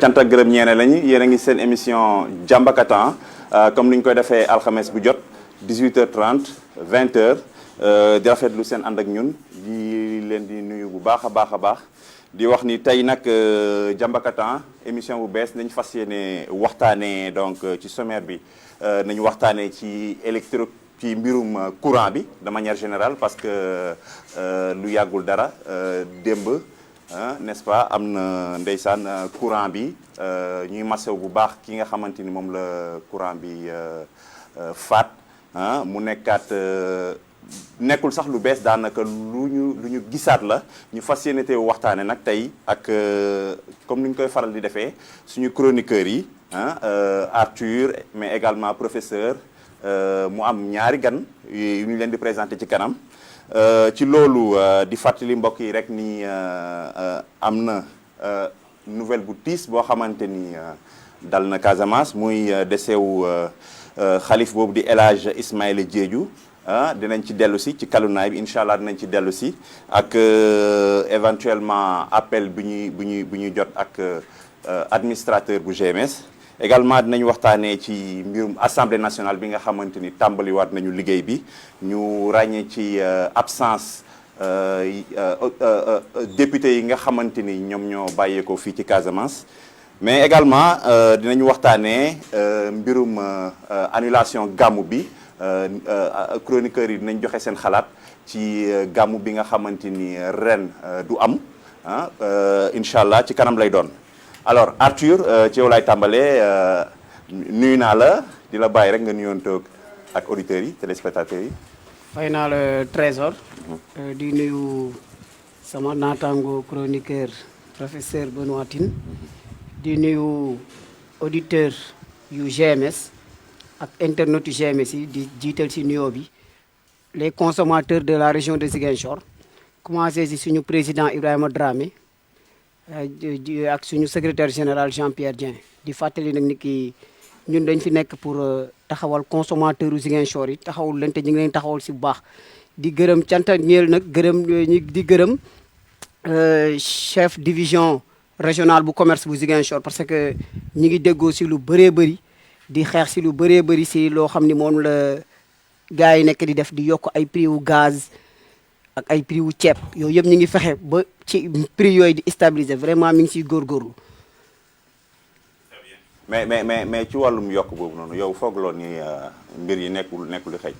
cant ak gërëm ñeene lañu yéen a ngi seen émission Jàmbakatan comme ni ñu koy defee alxames bu jot 18h30 20h di rafetlu seen ànd ak ñun di leen di nuyu bu baax a baax di wax ni tey nag Jàmbakatan émission bu bees nañ fas yéene waxtaanee donc ci sommaire bi nañu waxtaanee ci ci mbirum courant bi de manière générale parce que lu yàggul dara démb n'est-ce pas am na ndeysaan courant bi ñuy masew bu baax ki nga xamante ni moom la courant bi faat mu nekkaat nekkul sax lu bees daanaka lu ñu gisaat la ñu fas yéene te waxtaane nag tey ak comme ni ñu koy faral di defee suñu chroniqueurs yi Arthur mais également professeur mu am ñaari gan yu ñu leen di présenté ci kanam ci loolu di fàttali mbokk yi rek ni am na nouvelle bu tiis boo xamante ni dal na Casamance muy décès wu xalif boobu di El Hadj Ismaïla Diédhiou dinañ ci dellu si ci kalunaay bi incha allah dinañ ci dellu si ak éventuellement appel bu ñuy jot ak administrateur bu GMS. également dinañ waxtaanee ci mbirum assemblée nationale bi nga xamante ni tàmbaliwaat nañu liggéey bi ñu ràññee ci absence député yi nga xamante ni ñoom ñoo bàyyeekoo fii ci Casamance. mais également dinañu waxtaanee mbirum annulation gàmmu bi chroniqueurs yi dinañ joxe seen xalaat ci gàmmu bi nga xamante ni ren du am incha allah ci kanam lay doon. alors Arthur ci yow laay tàmbalee nuyu naa la di la bàyyi rek nga nuyoontoog ak auditeurs yi téléspectateurs yi. fay naa la Trésor. di nuyu sama naataango chroniqueur professeur Benoît Tine. di nuyu auditeur yu GMS ak internautes yu GMS yi di jiital ci nuyoo bi les consommateurs de la région de Ziguinchor commencé ci suñu président Ibrahima Dramé. ak suñu secrétaire général Jean-Pierre Dieng di fàttali nag ni ki ñun dañ fi nekk pour taxawal consommateur u Ziguinchor yi taxawul leen te ñu ngi leen taxawal si bu baax di gërëm canta ñeel nag di gërëm chef division régional bu commerce bu Ziguinchor parce que ñi ngi déggoo si lu bëree bëri di xeex si lu bëree bëri si loo xam ni moom la gars yi nekk di def di yokk ay prix wu gaz ak ay prix wu ceeb yooyu yëpp ñu ngi fexe ba ci prix yooyu di stabiliser vraiment mi ngi siy góorgóorlu. mais ci wàllum yokk boobu noonu yow foogloo ni mbir yi nekkul di xëy.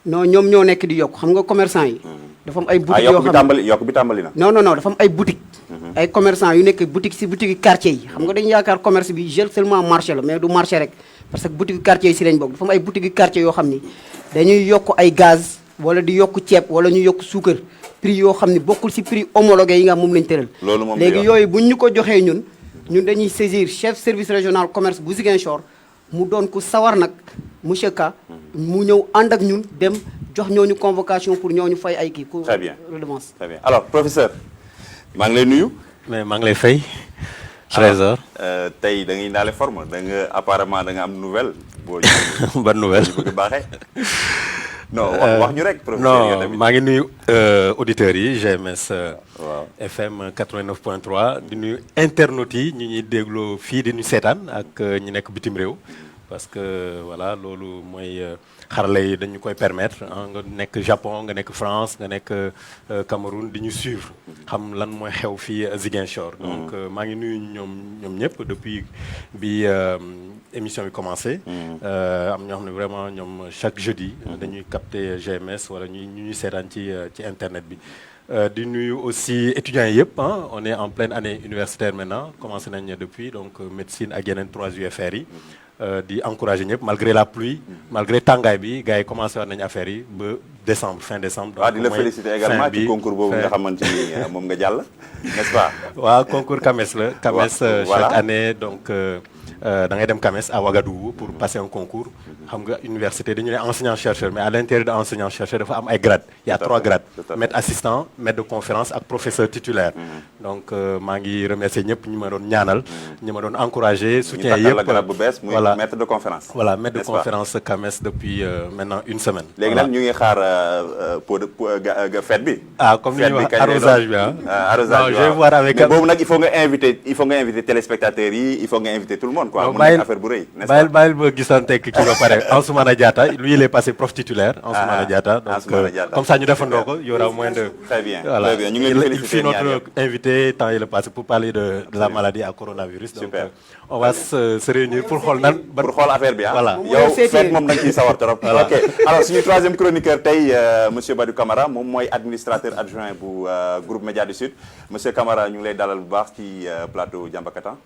non ñoom ñoo nekk di yokk xam nga commerçant yi. dafa am ay boutiques yoo xam ne yokk bi tàmbali na. non dafa am ay boutiques. ay commerçant yu nekk boutique si boutique quartier yi. xam nga dañu yaakaar commerce bi seulement marché la mais du marché rek parce que boutique quartier yi si lañ bokk dafa am ay boutique quartier yoo xam ni dañuy yokk ay gaz. wala di yokk ceeb wala ñu yokk suukar prix yoo xam ne bokkul ci prix homologué yi nga moom lañ tëral. loolu moom léegi yooyu buñ ñu ko joxee ñun dañuy saisir chef service régional commerce bu Ziguinchor mu doon ku sawar nag monsieur Ka. mu ñëw ànd ak ñun dem jox ñooñu convocation pour ñooñu fay ay kii. très bien redevance. très bien alors professeur maa ngi lay nuyu. mais maa ngi lay fay. Trésor tey da ngay indaale forme da nga apparemment da nga am nouvelle. boo ban nouvelle bëgg baaxee. non wax ñu rek non maa ngi nuyu auditeurs yi GMS FM 89.3 di nuyu internautes yi ñu ñuy dégloo fii di ñu seetaan ak ñi nekk bitim réew parce que voilà loolu mooy xarala yi dañu koy permettre nga nekk Japon nga nekk France nga nekk Cameroun di ñu suivre xam lan mooy xew fii Ziguinchor. donc maa ngi nuyu ñoom ñëpp depuis bi émission bi commencé. am ñoo xam ne vraiment ñoom chaque jeudi. dañuy capter GMS wala ñuy seetaan ci internet bi. di nuyu aussi étudiants yi yëpp on est en pleine année universitaire maintenant commencé nañ depuis donc médecine ak yeneen 3 UFR yi. di encourager ñëpp malgré la pluie. malgré tàngaay bi gars yi commencé war nañu affaire yi ba décembre fin décembre. donc di la féliciter également ci concours boobu nga xamante ni moom nga jàll n'est-ce pas. waaw concours CAMES la. CAMES chaque année donc da ngay dem CAMES à Ouagadougou pour passer un concours xam nga université dañu ne enseignant chercheur mais à l'intérieur de enseignant chercheur dafa am ay grades il y a 3 grades maître assistant maître de conférence ak professeur titulaire donc maa ngi remercier ñëpp ñi ma doon ñaanal ñi ma doon encourager soutien yëpp grade bu bees muy voilà maître de conférence voilà maître de conférence CAMES depuis maintenant une semaine léegi nag ñu ngi xaar fête bi comme ni ñu wax arrosage bi arrosage je vais voir avec mais boobu nag il faut nga inviter téléspectateurs yi il faut nga inviter tout le monde quoi mu nekk affaire bu rëy n'est-ce pas bàyyil ba gisante kii ba pare Ansoumana Diatta lui il est passé prof titulaire Ansoumana Diatta donc comme ça ñu defandoo ko il y aura moins de très bien voilà très bien ñu ngi leen di féliciter il fut notre invité temps il est passé pour parler de la maladie à coronavirus donc on va se réunir pour xool nan pour xool affaire bi voilà yow fête moom da nga ciy sawar trop ok alors suñu troisième chroniqueur tey monsieur Badou Camara moom mooy administrateur adjoint bu groupe Média du Sud monsieur Camara ñu ngi lay dalal bu baax ci plateau Diambakatan.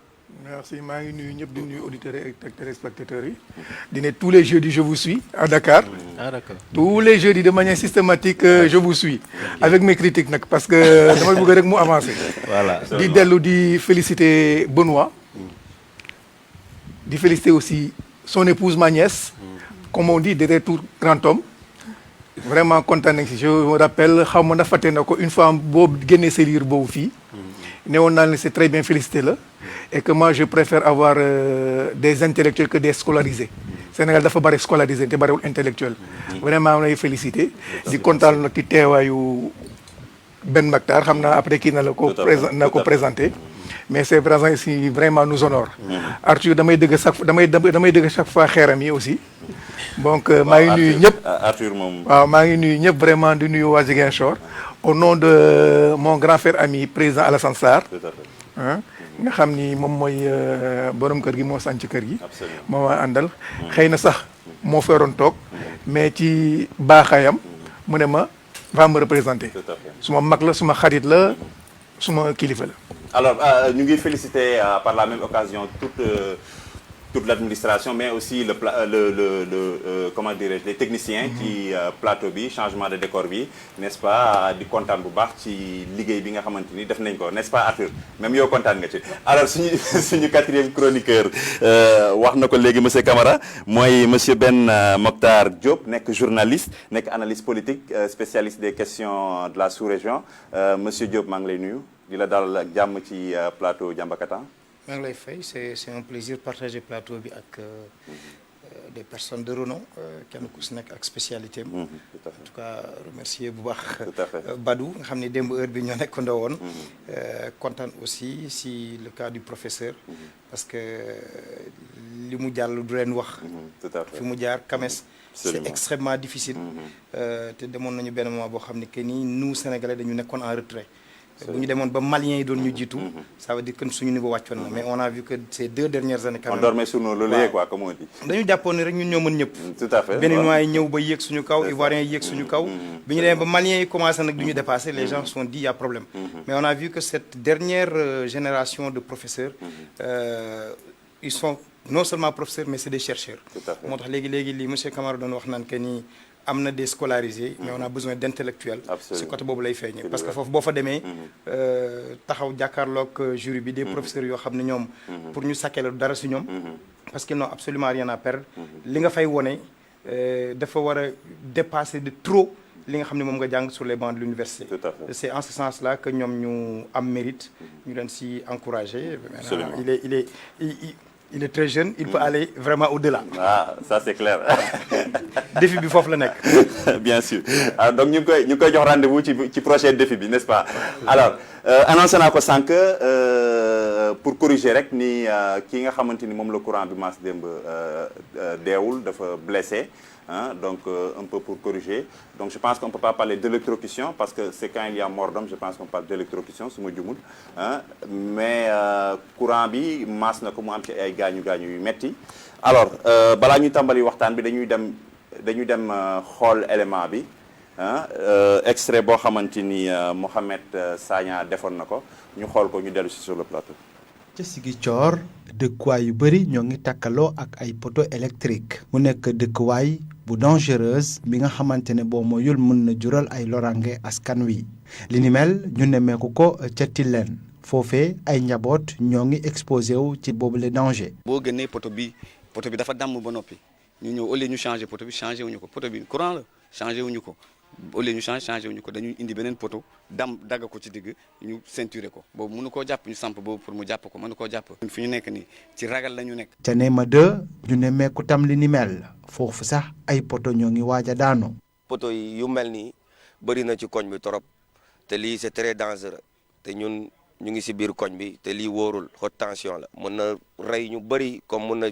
Merci maa ngi nuyu ñëpp di nuyu auditeurs et téléspectateurs yi di ne tous les jeudis je vous suis à Dakar. Ah d'accord. Tous les jeudis de manière systématique je vous suis avec mes critiques nag parce que damay bëgg rek mu avancer. Voilà di dellu di féliciter Benoît. di féliciter aussi son épouse ma nièce. comme on dit derrière tout grand homme. vraiment kontaan nañ si je me rappelle xaw ma na fàtte na ko une fois boobu génnee sa livre boobu fii. ne woon naa ne c'est très bien félicité la. et que moi je préfère avoir des intellectuels que des scolarisés. Sénégal dafa bari scolarisé te bariwul intellectuel. vraiment lay félicité. di kontaan nag ci teewaayu Ben Mactar xam naa après kii na la ko présenté. mais c'est présent ici vraiment nous honore. Arthur damay dëgg chaque fois xeeram yi aussi. donc maa ngi nuyu ñëpp Arthur moom. waaw maa ngi nuyu ñëpp vraiment di nuyu waa Ziguinchor. au nom de mon grand frère ami président Alassane Sarr. nga xam ni moom mooy borom kër gi moo sànc kër gi. moo ma àndal. xëy na sax moo feeroon toog. mais ci baaxaayam mu ne ma va me représenter. suma mag la suma xarit la suma kilifa la. alors ñu ngi féliciter par la même occasion toute l'administration mais aussi comment dirais-je les techniciens ci plateau bi changement de décor bi n'est-ce pas di kontaan bu baax ci liggéey bi nga xamante ni def nañ ko n'est-ce pas Arthur même yow kontaan nga ci alors suñu quatrième chroniqueur wax na ko léegi monsieur Camara mooy monsieur Ben Mokhtar Diop nekk journaliste nekk analyste politique spécialiste des questions de la sous-région monsieur Diop maa ngi lay nuyu di la dalal ak jàmm ci plateau Diambakatan. maa ngi lay fay c'est un plaisir partager plateau bi ak des personnes de renom kenn ku si nekk ak spécialité am. en tout cas remercier bu baax. Badou nga xam ne démb heure bi ñoo nekkandoo woon. kontaan aussi si le cas du professeur. parce que li mu jàll du leen wax. fi mu jaar CAMES. c'est extrêmement difficile. te demoon nañu benn moment boo xam ne que ni nous Sénégalais dañu nekkoon en retrait. bu ñu demoon ba Maliens yi doon ñu jiitu. ça veut dire que suñu niveau wàccoon na mais on a vu que ces 2 dernières années. quand même on dormait sur nos lauriers quoi comme on dit. dañu jàppoon ni rek ñun ñoo mën ñëpp. tout à fait Béninois yi ñëw ba yéeg suñu kaw Ivoiriens yi yéeg suñu kaw. bi ñu demee ba Maliens yi commencé nag du ñu dépasser les gens se sont dit y a problème. mais on a vu que cette dernière génération de professeurs. ils sont non seulement professeurs mais c'est des chercheurs. moo tax léegi li monsieur Camara doon wax naan que ni. am na des scolarisés mais on a besoin d'intellectuels ci côté boobu lay feeñee parce que foofu boo fa demee taxaw jàkkaarloog jury bi des professeurs yoo xam ne ñoom pour ñu sakkee dara ci ñoom parce qu'ils n'ont absolument rien à perdre li nga fay wone dafa war a dépasser de trop li nga xam ne moom nga jàng sur les bancs de l'université c'est en ce sens-là que ñoom ñu am mérite ñu leen ci encourager il est très jeune il peut aller vraiment au-delà. ah ça c'est clair. défi bi foofu la nekk. bien sûr donc ñu ngi koy jox rendez-vous ci prochain défi bi n'est-ce pas. alors annoncé naa ko sànq pour corriger rek ni kii nga xamante ni moom la courant bi maas démb deewul dafa blessé. donc un peu pour corriger donc je pense qu'on peut pas parler d'électrocution parce que c'est quand il y a mort d'homme je pense qu'on parle d'électrocution su ma jumul mais courant bi maas na ko mu am ci ay gaañu yu metti alors balaa ñuy tàmbali waxtaan bi dañuy dem xool élément bi extrait boo xamante ni Mohamed Sagna defoon na ko ñu xool ko ñu dellu si sur le plateau. ca Ziguinchor dëkkuwaay yu bëri ñoo ngi takkaloo ak ay poteaux électriques mu nekk dëkkuwaay bu dangereuse bi nga xamante ne boo moyul mën na jural ay lorange askan wi li ni mel ñu nemmeeku ko ca Tilène foofee ay njaboot ñoo ngi exposé wu ci boobule danger. boo génnee poto bi dafa damm ba noppi ñu ñëw au lieu ñu changé poto bi changé wuñu ko poto bi courant la changé wuñu ko au lieu ñu changé wuñu ko dañuy indi beneen poto dagg ko ci digg ñu ceinturé ko boobu mënu koo jàpp ñu samp boobu pour mu jàpp ko mënu koo jàpp. fi ñu nekk nii ci ragal la ñu nekk. ca Néma 2 ñu ne mekku tam li ni mel foofu sax ay poto ñoo ngi waaj a daanu. poto yi yu mel nii bëri na ci koñ bi trop te lii c'est très dangereux te ñun ñu ngi si biir koñ bi te lii wóorul haute tension la. mën na rey ñu bëri comme mën na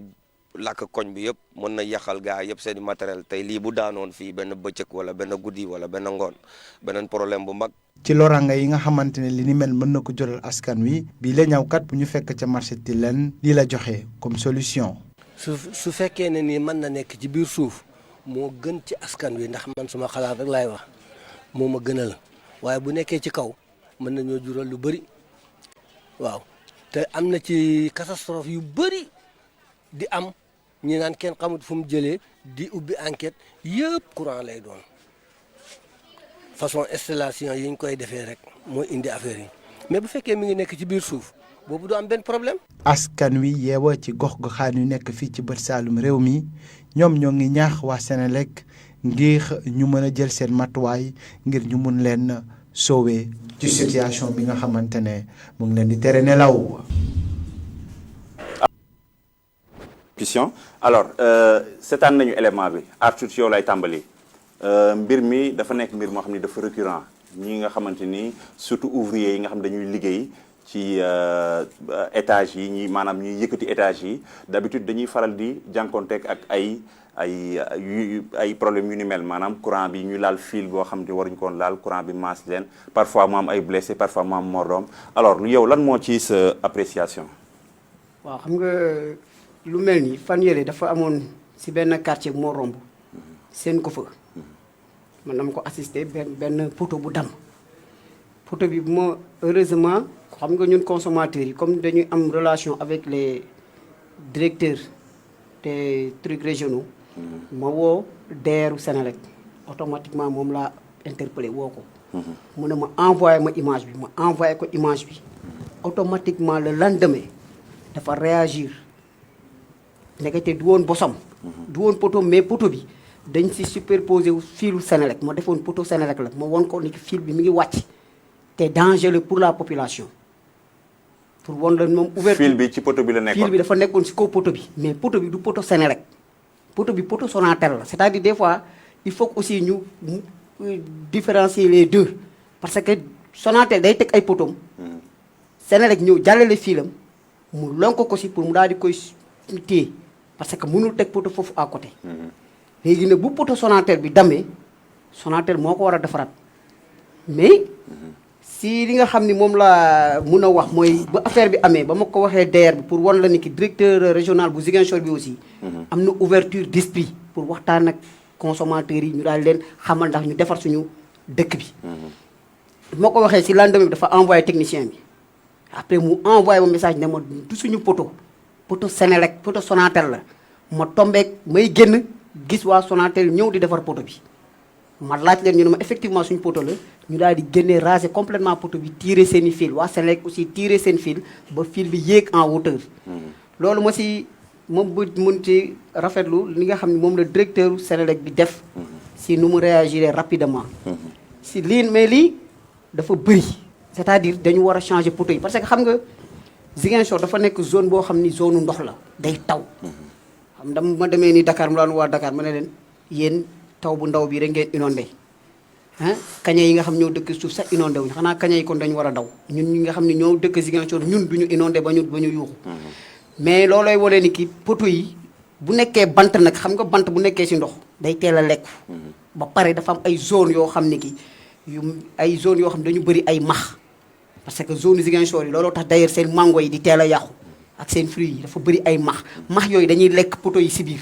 lakk koñ bi yëpp mën na yàqal gaa yëpp seen matériel tey lii bu daanoon fii benn bëccëg wala benn guddi wala benn ngoon beneen problème bu mag. ci loranga yi nga xamante ne li ni mel mën na ko jural askan wi bii la ñawkat bu ñu fekk ca marché Tilène lii la joxe comme solution. su fekkee ne nii mën na nekk ci biir suuf moo gën ci askan wi ndax man suma xalaat rek laay wax moo ma gënal waaye bu nekkee ci kaw mën nañoo jural lu bëri waaw te am na ci catastrophe yu bëri di am ñi naan kenn xamut fu mu jëlee di ubbi enquête yëpp courant lay doon façon installation yi ñu koy defee rek mooy indi affaire yi mais bu fekkee mi ngi nekk ci biir suuf boobu du am benn problème. askan wi yeewa ci gox-goxaan yu nekk fii ci bët Saalum réew mi ñoom ñoo ngi ñaax waa Senelec ngir ñu mën a jël seen matuwaay ngir ñu mun leen sauver ci situation bi nga xamante ne mu ngi leen di tere nelaw. alors seetaan nañu élément bi Arthur yow lay tàmbali mbir mi dafa nekk mbir moo xam ne dafa récurrent ñi nga xamante ni surtout ouvrier yi nga xam dañuy liggéey ci étage yi ñi maanaam ñuy yëkkati étage yi d'habitude dañuy faral di jànkonteeg ak ay problème yu ni mel maanaam courant bi ñu laal fil boo xam ne waruñu koon laal courant bi maas leen parfois mu am ay blessé parfois mu am mort. alors yow lan moo ci sa appréciation. waaw xam nga lu mel ni fan yële dafa amoon si benn quartier moo romb seen ko fa man dama ko assister benn poteau bu dam poteau bi moo heureusement xam nga ñun consommateurs yi comme dañuy am relation avec les directeurs des trucs régionaux ma woo DER Senelec automatiquement moom laa interpellé woo ko mu ne ma envoyé ma image bi ma envoyé ko image bi automatiquement le lendemain dafa réagir ndekete du woon bosam du woon poteau mais poteau bi dañ si superposé wu filu Senelec ma defoon poteau Senelec la ma won ko ni fil bi mi ngi wàcc te dangereux pour la population pour won la moom ouverture fil bi ci poteau bi la nekkoon fil bi dafa nekkoon si kaw poteau bi mais poteau bi du poteau Senelec poteau bi poteau Sonatel la c'est-à-dire des fois il faut que aussi ñu différencier les deux parce que Sonatel day teg ay poteau Senelec ñëw jàllale filam mu lonk ko si pour mu daal di koy téye parce que mënul teg poteau foofu à côté léegi nag bu poteau Sonatel bi damee Sonatel moo ko war a defaraat mais si li nga xam ni moom laa mun a wax mooy ba affaire bi amee ba ma ko waxee DER bi pour wan la ni ki directeur régional bu Ziguinchor bi aussi am na ouverture d'esprit pour waxtaan ak consommateurs yi ñu daal leen xamal ndax ñu defar suñu dëkk bi ma ko waxee si lendemain bi dafa envoyé technicien bi après mu envoyé ma message ne ma du suñu poteau Senelec poteau Sonatel la ma tombeek may génn gis waa Sonatel ñëw di defar poteau bi ma laaj leen ñu ne ma effectivement suñu poteau la ñu daal di génnee raser complètement poteau bi tirer seen i fil waa Senelec aussi tirer seen fil ba fil bi yéeg en hauteur loolu ma si moom bu mun ci rafetlu li nga xam ne moom la directeur Senelec bi def si nu mu réagir rapidement si lii mais lii dafa bëri c'est-à-dire dañu war a changer poteau yi parce que xam nga Ziguinchor dafa nekk zone boo xam ni zone ndox la day taw xam dama ma demee ni Dakar mu daan waa Dakar ma ne leen yéen taw bu ndaw bi rek ngeen inondé kaña yi nga xam ñoo dëkk suuf sax inondé wuñu xanaa kaña yi kon dañu war a daw ñun ñi nga xam ne ñoo dëkk Ziguinchor ñun duñu inondé ba ñu yuuxu mais loolooy walee ni ki poteau yi bu nekkee bant nag xam nga bant bu nekkee si ndox day teel a lekk ba pare dafa am ay zone yoo xam ne ki ay zone yoo xam ne dañu bëri ay max parce que zone Ziguinchor yi looloo tax d'ailleurs seen mango yi di teel a yàqu ak seen fruits yi dafa bëri ay max yooyu dañuy lekk poteau yi si biir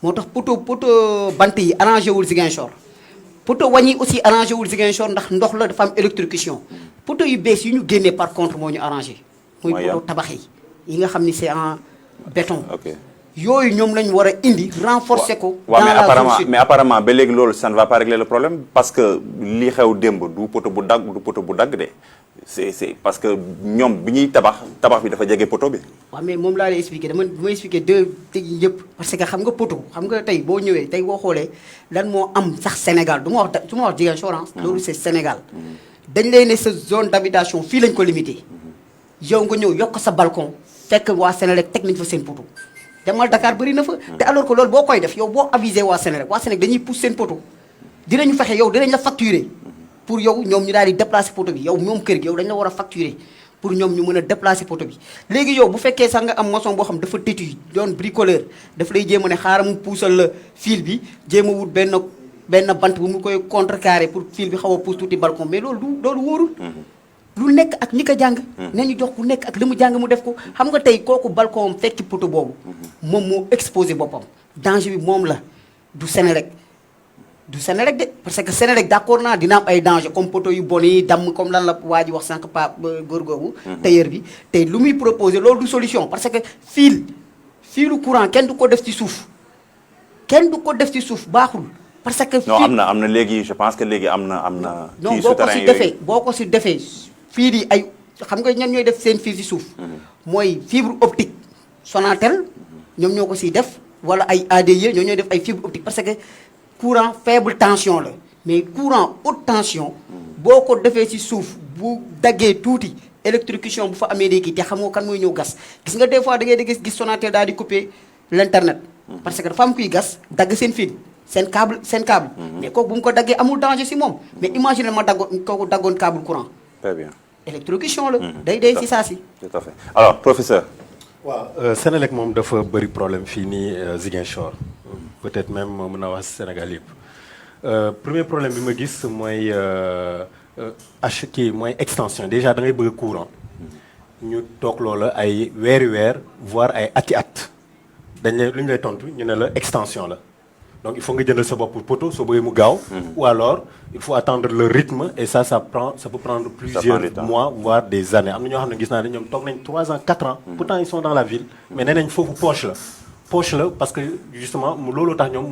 moo tax poteau bant yi arrangé wul Ziguinchor poteau wañ yi aussi arrangé wul Ziguinchor ndax ndox la dafa am électrocution poteau yu bees yi ñu génnee par contre moo ñu arrangé mooy poteau tabax yi nga xam ni c'est en béton yooyu ñoom lañ war a indi renforcer ko waaw mais apparemment ba léegi loolu ça ne va pas régler le problème parce que li xew démb du poteau bu dagg de c'est parce que ñoom bi ñuy tabax bi dafa jege poto bi. waaw mais moom laa lay expliqué dama expliqué deux yëpp parce que xam nga poto xam nga tey boo ñëwee tey boo xoolee lan moo am sax Sénégal du ma wax Ziguinchor loolu c'est Sénégal dañ lay ne sa zone d'habitation fii lañ ko limité yow nga ñëw yokk sa balcon fekk waa Sénélec teg nañ fa seen poto demal Dakar bëri na fa te alors que loolu boo koy def yow boo avisé waa Sénélec dañuy pousse seen poto dinañu fexe yow dinañ la facturer pour yow ñoom ñu daal di déplacer poto bi yow ñoom kër gi yow dañ la war a facturer pour ñoom ñu mën a déplacer poto bi léegi yow bu fekkee sax nga am maçon boo xam dafa têtu doon bricoleur daf lay jéem a ne xaaral mu puusal la fil bi jéem a wut benn bant bu mu koy contrecarrer pour fil bi xaw a pousse tuuti balcon mais loolu wóorul lu nekk ak ñi ko jàng nañu jox ku nekk ak li mu jàng mu def ko xam nga tey kooku balcon fekki poto boobu moom moo exposé boppam danger bi moom la du Sénélec de parce que Sénélec d'accord naa dina am ay danger comme poto yu bon yi damm comme lan la waa ji wax sànq pa góor googu tailleur bi te lu muy proposé loolu du solution parce que fiilu courant kenn du ko def ci suuf baaxul parce que non am na léegi je pense que léegi am na non boo ko si defee fii yi ay xam nga ñan ñooy def seen fil ci suuf mooy fibre optique Sonatel ñoom ñoo ko siy def wala ay ADE ñoo ñooy def ay fibre optique parce que courant faible tension la mais courant haute tension boo ko defee ci suuf bu daggee tuuti électrocution bu fa amee léegi te xamoo kan mooy ñëw gas gis nga des fois da ngay di gis Sonatel daal di couper l'internet parce que dafa am kuy gas dagg seen fil seen câble mais kooku bu mu ko daggee amul danger ci moom mais imagine ma daggoon câble courant très bien électrocution la day ci saa si tout à fait alors professeur waaw Sénélec moom dafa bëri problème fii nii Ziguinchor peut-être même mën naa wax Sénégal yëpp premier problème bi ma gis mooy mooy extension déjà da ngay bëgg courant ñu toog loola ay weer voire ay at dañ lay lu ñu lay tontu ñu ne la extension la donc il faut nga jëndal sa bopp poto soo bëggee mu gaaw ou alors il faut attendre le rythme et ça peut prendre plusieurs mois voire des années am na ñoo xam ne gis naa ne ñoom toog nañ 3 ans 4 ans pourtant ils sont dans la ville mais nee nañ foofu poche la parce que justement loolu tax ñoom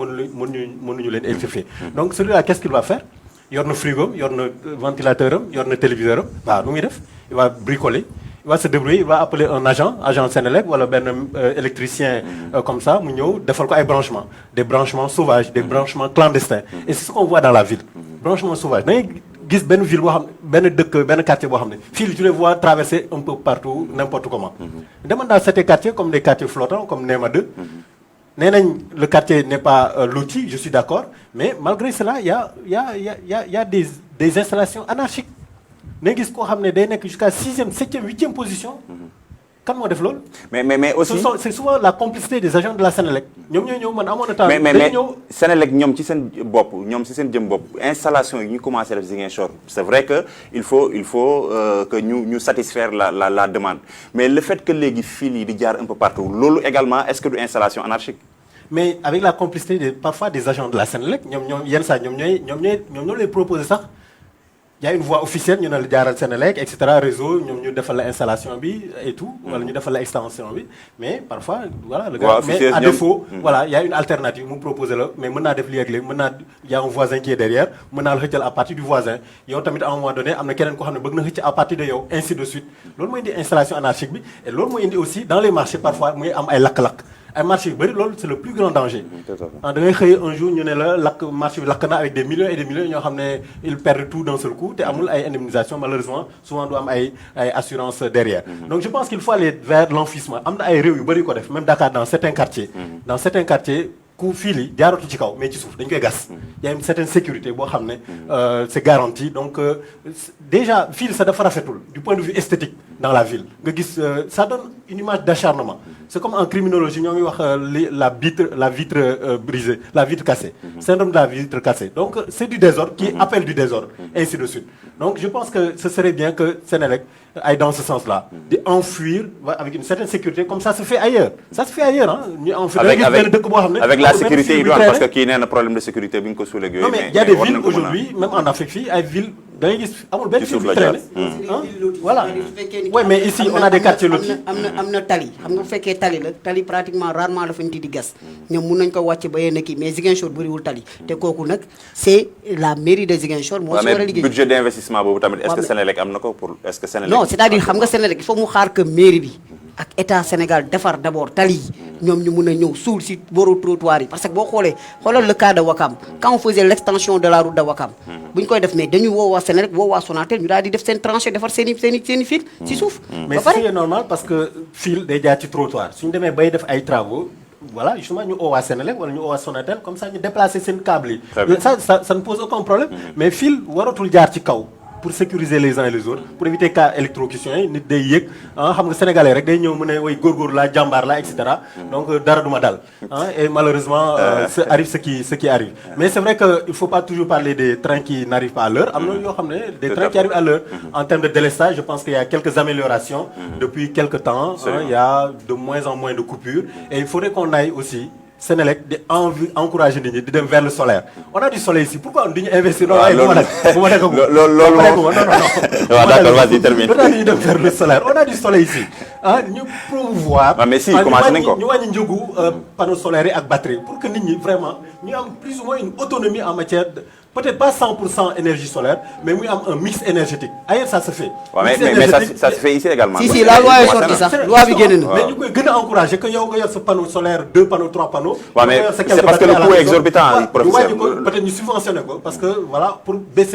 mënuñu leen électrifier donc celui-là qu'est-ce qu'il va faire yor na frigo am yor na ventilateur am yor na téléviseur am waaw nu muy def il va bricoler il va se débrouiller il va appeler un agent Sénélec wala benn électricien comme ça mu ñëw defal ko ay branchements des branchements sauvages des branchements clandestins et c'est ce qu'on voit dans la ville branchement sauvage da ngay gis benn ville boo xam benn quartier boo xam ne fii tu les vois traverser un peu partout n'importe comment demal dans certains quartiers comme des quartiers flottants comme Néma 2 nee nañ le quartier n'est pas loti je suis d'accord mais malgré cela il y a des installations anarchiques na gis koo xam ne day nekk jusqu'à 6e 7e 8e position kan moo def loolu. mais aussi c'est souvent la complicité des agents de la Sénélec ñoom ñooy ñëw man amoon na temps. mais Sénélec ñoom ci seen jëm bopp installation yi ñu commencé def Ziguinchor c'est vrai que il faut que ñu satisfaire la demande mais le fait que léegi fil yi di jaar un peu partout loolu également est-ce que du installation anarchique. mais avec la complicité parfois des agents de la Sénélec ñoom yenn saa ñoom ñoo lay proposer sax. Il y a une voie officielle ñu ne la jaaral Sénélec et cetera réseau ñoom ñu defal la installation bi et tout wala ñu defal la extension bi mais parfois voilà le gars mais à défaut voilà il y a une alternative mu proposer la mais mën naa def lii ak léegi il y a un voisin qui est derrière mën naa la xëccal à partir du voisin yow tamit à un moment donné am na keneen koo xam ne bëgg na xëcc à partir de yow ainsi de suite loolu mooy indi installation anarchique bi et loolu mooy indi aussi dans les marchés parfois muy am ay lakk-lakk ay marché yu bëri loolu c'est le plus grand danger da ngay xëy un jour ñu ne la marché bi lakk na avec des millions et des millions ñoo xam ne ils perdent tout d'un seul coup te amul ay indemnisation malheureusement souvent du am ay assurance derrière donc je pense qu'il faut aller vers l'enfouissement am na ay réew yu bëri ko def même Dakar dans certains quartiers ku fii li jaaratu ci kaw mais ci suuf dañ koy gas y a une certaine sécurité boo xam ne c'est garanti donc déjà fii sa dafa rafetul du point de vue esthétique dans la ville nga gis ça donne une image d'acharnement c'est comme en criminologie ñoo ngi wax la vitre brisée la vitre cassée syndrome de la vitre cassée donc c'est du désordre qui appelle du désordre et ainsi de suite donc je pense que ce serait bien que Sénélec aille dans ce sens-là de enfouir avec une certaine sécurité comme ça se fait ailleurs ñu enfouir dëkk boo xam ne avec la sécurité idoine parce que kii nee na problème de sécurité bi ñu ko suulee yooyu non mais il y a des villes aujourd'hui même en Afrique fii ay villes da ngay gis amul benn fil bu traîné. voilà ouais mais ici on a des quartiers lotis. am na tali xam nga bu fekkee tali la tali pratiquement rarement la fa nit di gas ñoom mun nañ ko wàcc ba yenn kii mais Ziguinchor bëriwul tali te kooku nag c'est la mairie de Ziguinchor moo si war a liggéey. budget d'investissement boobu tamit est-ce que Sénélec am na ko pour est-ce que Sénélec. non c'est-à-dire xam nga Sénélec il faut mu xaar que mairie bi ak état Sénégal defar d'abord tali yi ñoom ñu mun a ñëw suul si boru trottoir yi parce que boo xoolal le cas de Wakam quand on faisait l'extension de la route de Wakam bu ñu koy def mais dañuy woo waa Sénélec woo waa Sonatel ñu daal di def seen tranché defar seen i fil si suuf. mais c'est normal parce que fil day jaar ci trottoir suñu demee bay def ay travaux voilà justement ñu oo waa Sénélec wala ñu oo waa Sonatel comme ça ñu déplacer seen câble yi. ça ne pose aucun problème. mais fil waratul jaar ci kaw. pour sécuriser les uns et les autres pour éviter cas électrocution yi nit day yëg xam nga sénégalais rek day ñëw mu ne way góorgóorlu laa jàmbaar laa et cetera donc dara duma dal et malheureusement arrive ce qui arrive mais c'est vrai que il faut pas toujours parler des trains qui n'arrivent pas à l'heure am na yoo xam ne des trains qui arrivent à l'heure en termes de délestage je pense qu'il y a quelques améliorations depuis quelques temps il y a de moins en moins de coupures et il faudrait qu'on aille aussi Sénélec di encourager nit ñi di dem vers le solaire on a du soleil ici pourquoi duñu investir loolu d'accord vas-y termine ñu dem vers le solaire on a du soleil ici ñu promouvoir mais si commencé nañ ko ñu wàññi njëgu panneaux solaires yi ak batterie pour que nit ñi vraiment ñu am plus ou moins une autonomie en matière de peut-être pas 100% énergie solaire mais muy am un mix énergétique ailleurs ça se fait. mais ça se fait ici également. si la loi est sortie sax loi bi génn na. mais ñu koy gën a encourager que yow nga yor sa panneau solaire 2 panneaux 3 panneaux. mais c'est parce que le coût est exorbitant. professeur peut-être ñu subventionner ko parce que voilà pour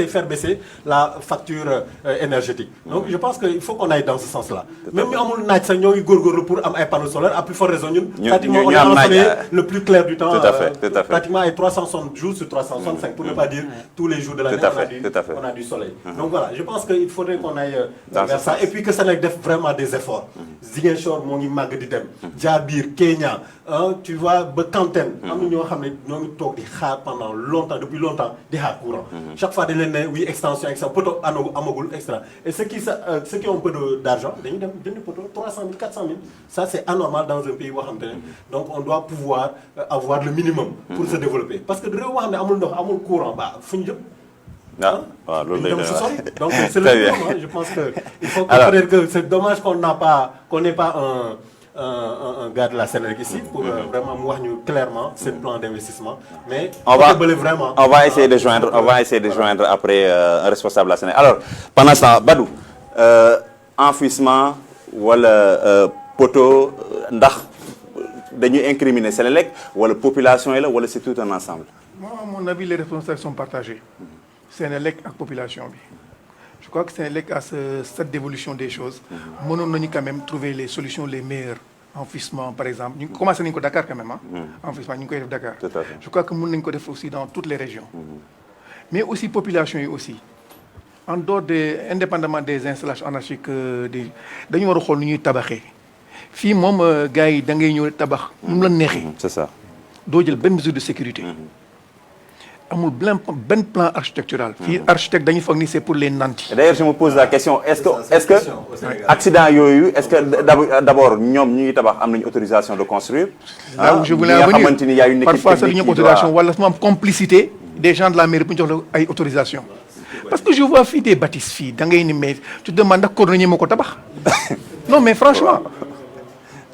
faire baisser la facture énergétique. donc je pense que il faut qu'on aille dans ce sens-là. même ñu amul naaj sax ñoo ngi góorgóorlu pour am ay panneaux solaires à plus forte raison ñun. pratiquement on a ensoleillé le plus clair du temps. tout à fait pratiquement ay 360 jours sur 365 pour ne pas dire tous les jours de l'année on a du soleil. Donc voilà, je pense qu'il faudrait qu'on aille vers ça et puis que Sénégal def vraiment des efforts. Ziguinchor moo ngi màgg di dem. Diabir, Kenya, tu vois ba Kanteen. am na ñoo xam ne ñoo ngi toog di xaar pendant longtemps depuis longtemps di xaar courant. Chaque fois dañ leen ne oui extension poto amagul extra et ceux qui ont peu d'argent dañuy dem jënd poto 300 000 400 000 ça c'est anormal dans un pays boo xam te ne donc on doit pouvoir avoir le minimum pour se développer parce que réew boo xam ne amul ndox amul courant fu ñu jëm. loolu lay donc c'est le problème je pense que il faut peut-être que c'est dommage qu'on n'ait pas un gars de la Sénélec ici pour vraiment mu wax ñu clairement ce plan d'investissement mais on va essayer de joindre après un responsable de la Sénélec alors pendant ce temps Badou enfouissement wala poteau ndax dañuy incriminer Sénélec wala population yi la wala c'est tout un ensemble. Moi à mon avis les responsabilités sont partagées. Sénélec ak population bi je crois que Sénélec a cette dévolution des choses mënoon nañu quand même trouver les solutions les meilleures enfouissement par exemple ñu commencé nañu ko Dakar quand même enfouissement ñu ngi koy def Dakar je crois que mën nañu ko def aussi dans toutes les régions mais aussi population yi aussi en dehors indépendamment des installations anarchiques dañu war a xool nu ñuy tabaxee fii moom gars yi da ngay ñëw tabax nu la neexee c'est ça doo jël benn mesure de sécurité amul benn plan architectural. fii architecte dañuy foog ni c'est pour les nantis. D'ailleurs je me pose la question est-ce que accident yooyu est-ce que d'abord ñoom ñu ngi tabax am nañu autorisation de construire. là où je voulais en venir xamante ni y a une équipe parfois sax ñu am autorisation wala mu am complicité des gens de la mairie bu ñu jox la ay autorisation parce que je vois fii des bâtisses fii da ngay ni mais tu demandes ndax cordonnier moo ko tabax non mais franchement.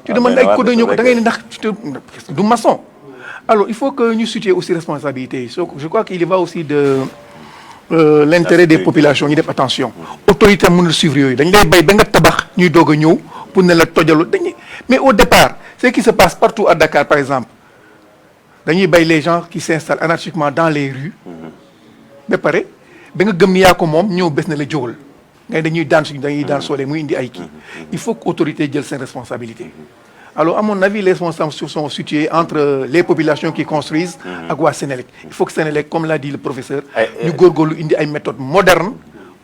tu demandes ay cordonnier ko da ngay ni ndax du maçon. Alors, il faut que nous situions aussi responsabilité. Je crois qu'il y va aussi de l'intérêt des populations. Nous devons attention. Autorité nous suivre. Dañ lay bay ba nga tabax ñuy doog a ñëw pour ne la tojalu dañuy mais au départ, ce qui se passe partout à Dakar par exemple. Dañuy bay les gens qui s'installent anarchiquement dans les rues. Ba pare ba nga gëm ni yaa ko moom ñëw bés na la jógal. Ngay dañuy daan soole muy indi ay kii. Il faut que autorité jël seen responsabilité. Alors, à mon avis, les responsables sont situés entre les populations qui construisent ak waa Sénélec. Il faut que Sénélec, comme l'a dit le professeur, ñu góorgóorlu indi ay méthodes modernes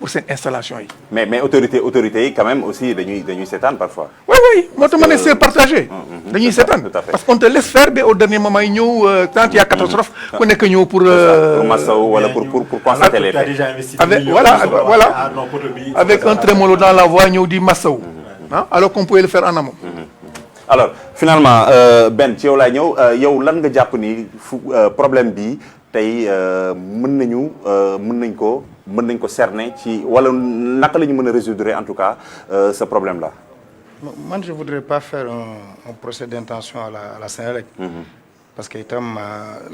pour cette installation yi. mais autorités yi quand même aussi dañuy seetaan parfois. oui moo tax ma ne c'est partagé. dañuy seetaan parce qu'on te laisse faire ba au dernier moment yi ñëw quand il y a catastrophe ku nekk ñëw pour massaw wala pour constater les faits. avec voilà avec un trémolo dans la voix ñëw di massaw alors qu'on pouvait le faire en amont. alors finalement Ben ci yow laay ñëw yow lan nga jàpp ni problème bi tey mën nañ ko mën nañ ko cerner ci wala naka la ñu mën a résoudre en tout cas ce problème là. Moi, je ne voudrais pas faire un procès d'intention à la Sénélec. Parce que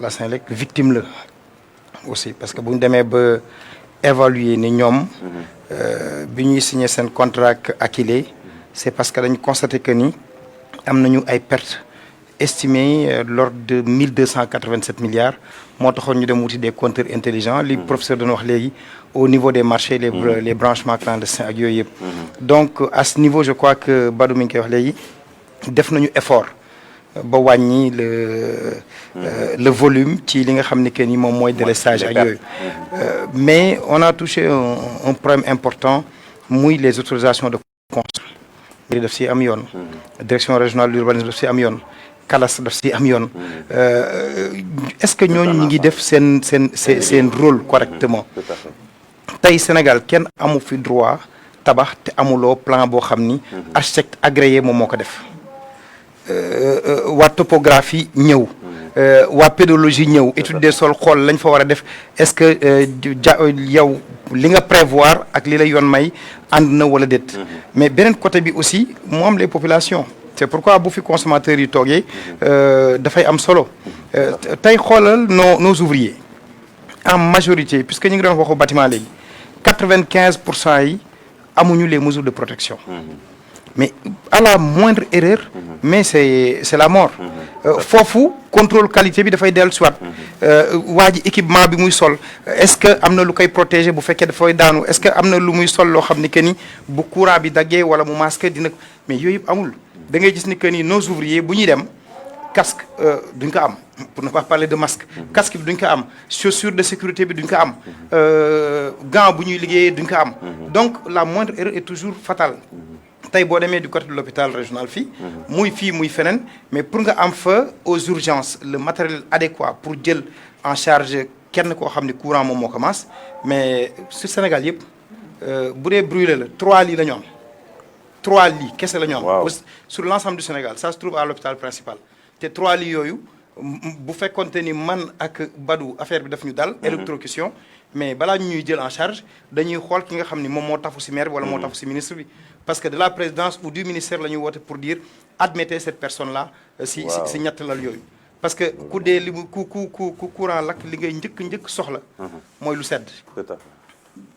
la Sénélec victime là aussi. Parce que si nous devons évaluer les gens, si signé un contrat Aquilé, c'est parce que nous avons constaté que nous avons des pertes estimées lors de 1287 milliards. Nous avons des compteurs intelligents. Les professeurs de nous au niveau des marchés, les branchements clandestins. Donc, à ce niveau, je crois que Badou Minké a fait un effort pour le volume qui est de délestage. Mais on a touché un problème important, les autorisations de construire. La direction régionale de l'urbanisme de Amion. Est-ce que nous avons fait un rôle correctement? Tay Sénégal kenn amu fi droit tabax te amuloo plan boo xam ni architecte agréé moom moo ko def waa topographie ñëw waa pédologie ñëw étude des sols xool lañ fa war a def est-ce que yow li nga prévoir ak li la yoon may ànd na wala déet mais beneen côté bi aussi mu am les populations c'est pourquoi bu fi consommateurs yi toogee dafay am solo tey xoolal nos ouvriers en majorité puisque ñu ngi doon waxu bâtiment léegi 95% yi amuñu les mesures de protection. Mais à la moindre erreur, mais c'est la mort. Fofu contrôle qualité bi dafay dellu soit waa ji équipement bi muy sol est-ce que am na lu koy protéger bu fekkee dafay daanu est-ce que am na lu muy sol loo xam ni que ni bu courant bi daggee wala mu masque dina mais yooyu yëpp amul da ngay gis ni que ni nos ouvriers bu ñuy dem casque duñ ko am pour ne pas parler de masque casque bi duñ ko am chaussure de sécurité bi duñ ko am gant bu ñuy liggéeyee duñ ko am donc la moindre erreur est toujours fatale tey boo demee du côté de l'hôpital régional fii muy feneen mais pour nga am fa aux urgences le matériel adéquat pour jël en charge kenn koo xam ne courant moom moo commence mais sur Sénégal yëpp bu dee brûlé la 3 lits la ñu am 3 lits kese la ñu am sur l'ensemble du Sénégal ça se trouve à l'hôpital principal te 3 lits yooyu bu fekkonte ni man ak Badou affaire bi daf ñu dal électrocution mais balaa ñuy jël en charge dañuy xool ki nga xam ni moom moo tafu ci maire bi wala moo tafu ci ministre bi parce que de la présidence ou du ministère la ñuy woote pour dire admettez cette personne là ci ñett lal yooyu parce que ku dee li mu ku courant lakk li ngay njëkk soxla mooy lu sedd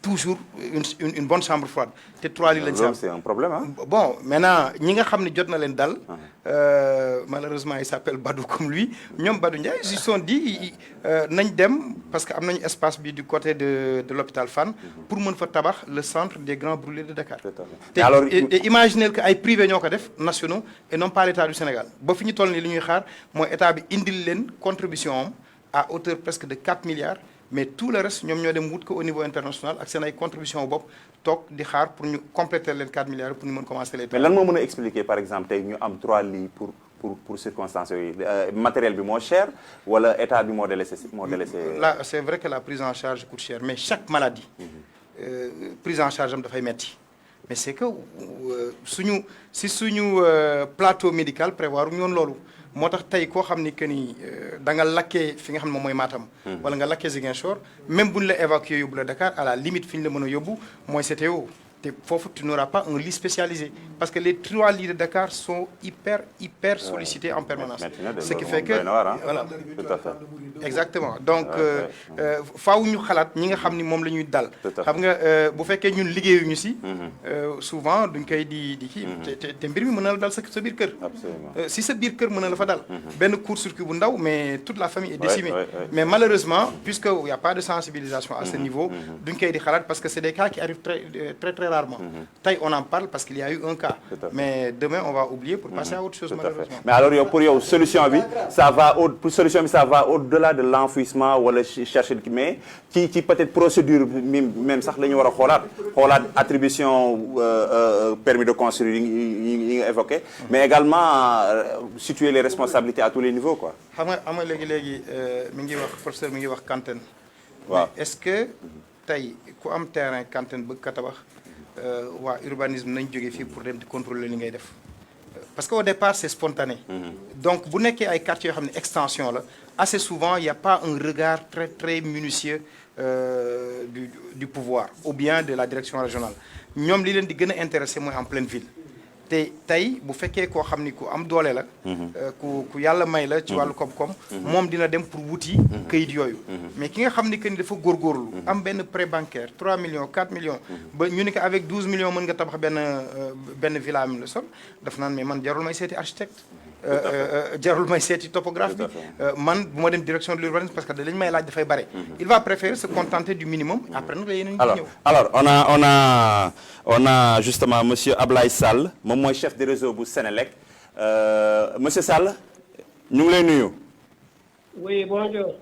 toujours une bonne chambre froide te 3 lits lañ si am c'est un problème hein? Bon maintenant ñi nga xam ne jot na leen dal malheureusement il s'appelle Badou comme lui ñoom Badou Ndiaye ils se sont dit nañ dem parce que am nañu espace bi du côté de l'hôpital Fann pour mën fa tabax le centre des grands brûlés de Dakar te imaginez que ay privé ñoo ko def nationaux et non pas l'État du Sénégal ba fi ñu toll nii li ñuy xaar mooy état bi indil leen contribution am à hauteur presque de 4 milliards mais tout le reste ñoom ñoo dem wut ko au niveau international ak seen ay contribution bopp toog di xaar pour ñu compléter leen 4 milliards pour ñu mën commencer les mais lan moo mën a expliquer par exemple tey ñu am 3 lits pour circonstances yooyu matériel bi moo cher wala état bi moo délaissé là c'est vrai que la prise en charge coûte cher mais chaque maladie prise en charge am dafay metti mais c'est que suñu plateau médical prévoir ñoon loolu moo tax tey koo xam ni que ni da nga lakkee fi nga xam ne moom mooy Matam wala nga lakkee Ziguinchor même bu ñu la évacuer yóbbu la Dakar à la limite fi ñu la mën a yóbbu mooy CTO te foofu tu n'auras pas un lit spécialisé parce que les 3 lits de Dakar sont hyper sollicités en permanence ce qui fait que voilà exactement donc faaw ñu xalaat ñi nga xam ni moom la ñuy dal xam nga bu fekkee ñun liggéeyuñu si souvent duñ koy di kii te mbir mi mën na la dal sa biir kër si sa biir kër mën na la fa dal benn court-circuit bu ndaw mais toute la famille est décimée mais malheureusement puisque il y a pas de sensibilisation à ce niveau duñ koy di xalaat parce que c'est des cas qui arrivent très rarement tey on en parle parce qu'il y a eu un cas mais demain on va oublier pour passer à autre chose malheureusement mais alors yow pour yow solution bi ça va au-delà de l'enfouissement wala chercher mais ci peut-être procédure même sax la ñu war a xoolaat attribution permis de construire yi nga évoqué mais également situer les responsabilités à tous les niveaux quoi xam nga léegi mi ngi wax professeur mi ngi wax Kantène waaw est-ce que tey ku am terrain Kantène bëgg ka tabax waa urbanisme nañ jógee fii pour dem di contrôler li ngay def parce que au départ c'est spontané donc bu nekkee ay quartiers yoo xam ne extension la assez souvent, il n'y a pas un regard très minutieux du pouvoir ou bien de la direction régionale. Ñoom li leen di gën a intéressé mooy en pleine ville. te tey bu fekkee koo xam ni ku am doole la. ku yàlla may la ci wàllu koom-koom. moom dina dem pour wuti. këyit yooyu. mais ki nga xam ni que ni dafa góorgóorlu. am benn prêt bancaire 3 millions 4 millions. ba ñu ni ko avec 12 millions mën nga tabax benn villa am la sol daf naan mais man jarul may seeti architecte. jarul may seeti topographie bi man bu ma dem direction de l'urbanisme parce que dañ may laaj dafay bare. il va préférer se contenter du minimum. après nag la yeneen ñi ñëw. alors on a justement monsieur Ablaye Sall moom mooy chef de réseau bu Sénélec monsieur Sall ñu ngi lay nuyu. oui bonjour.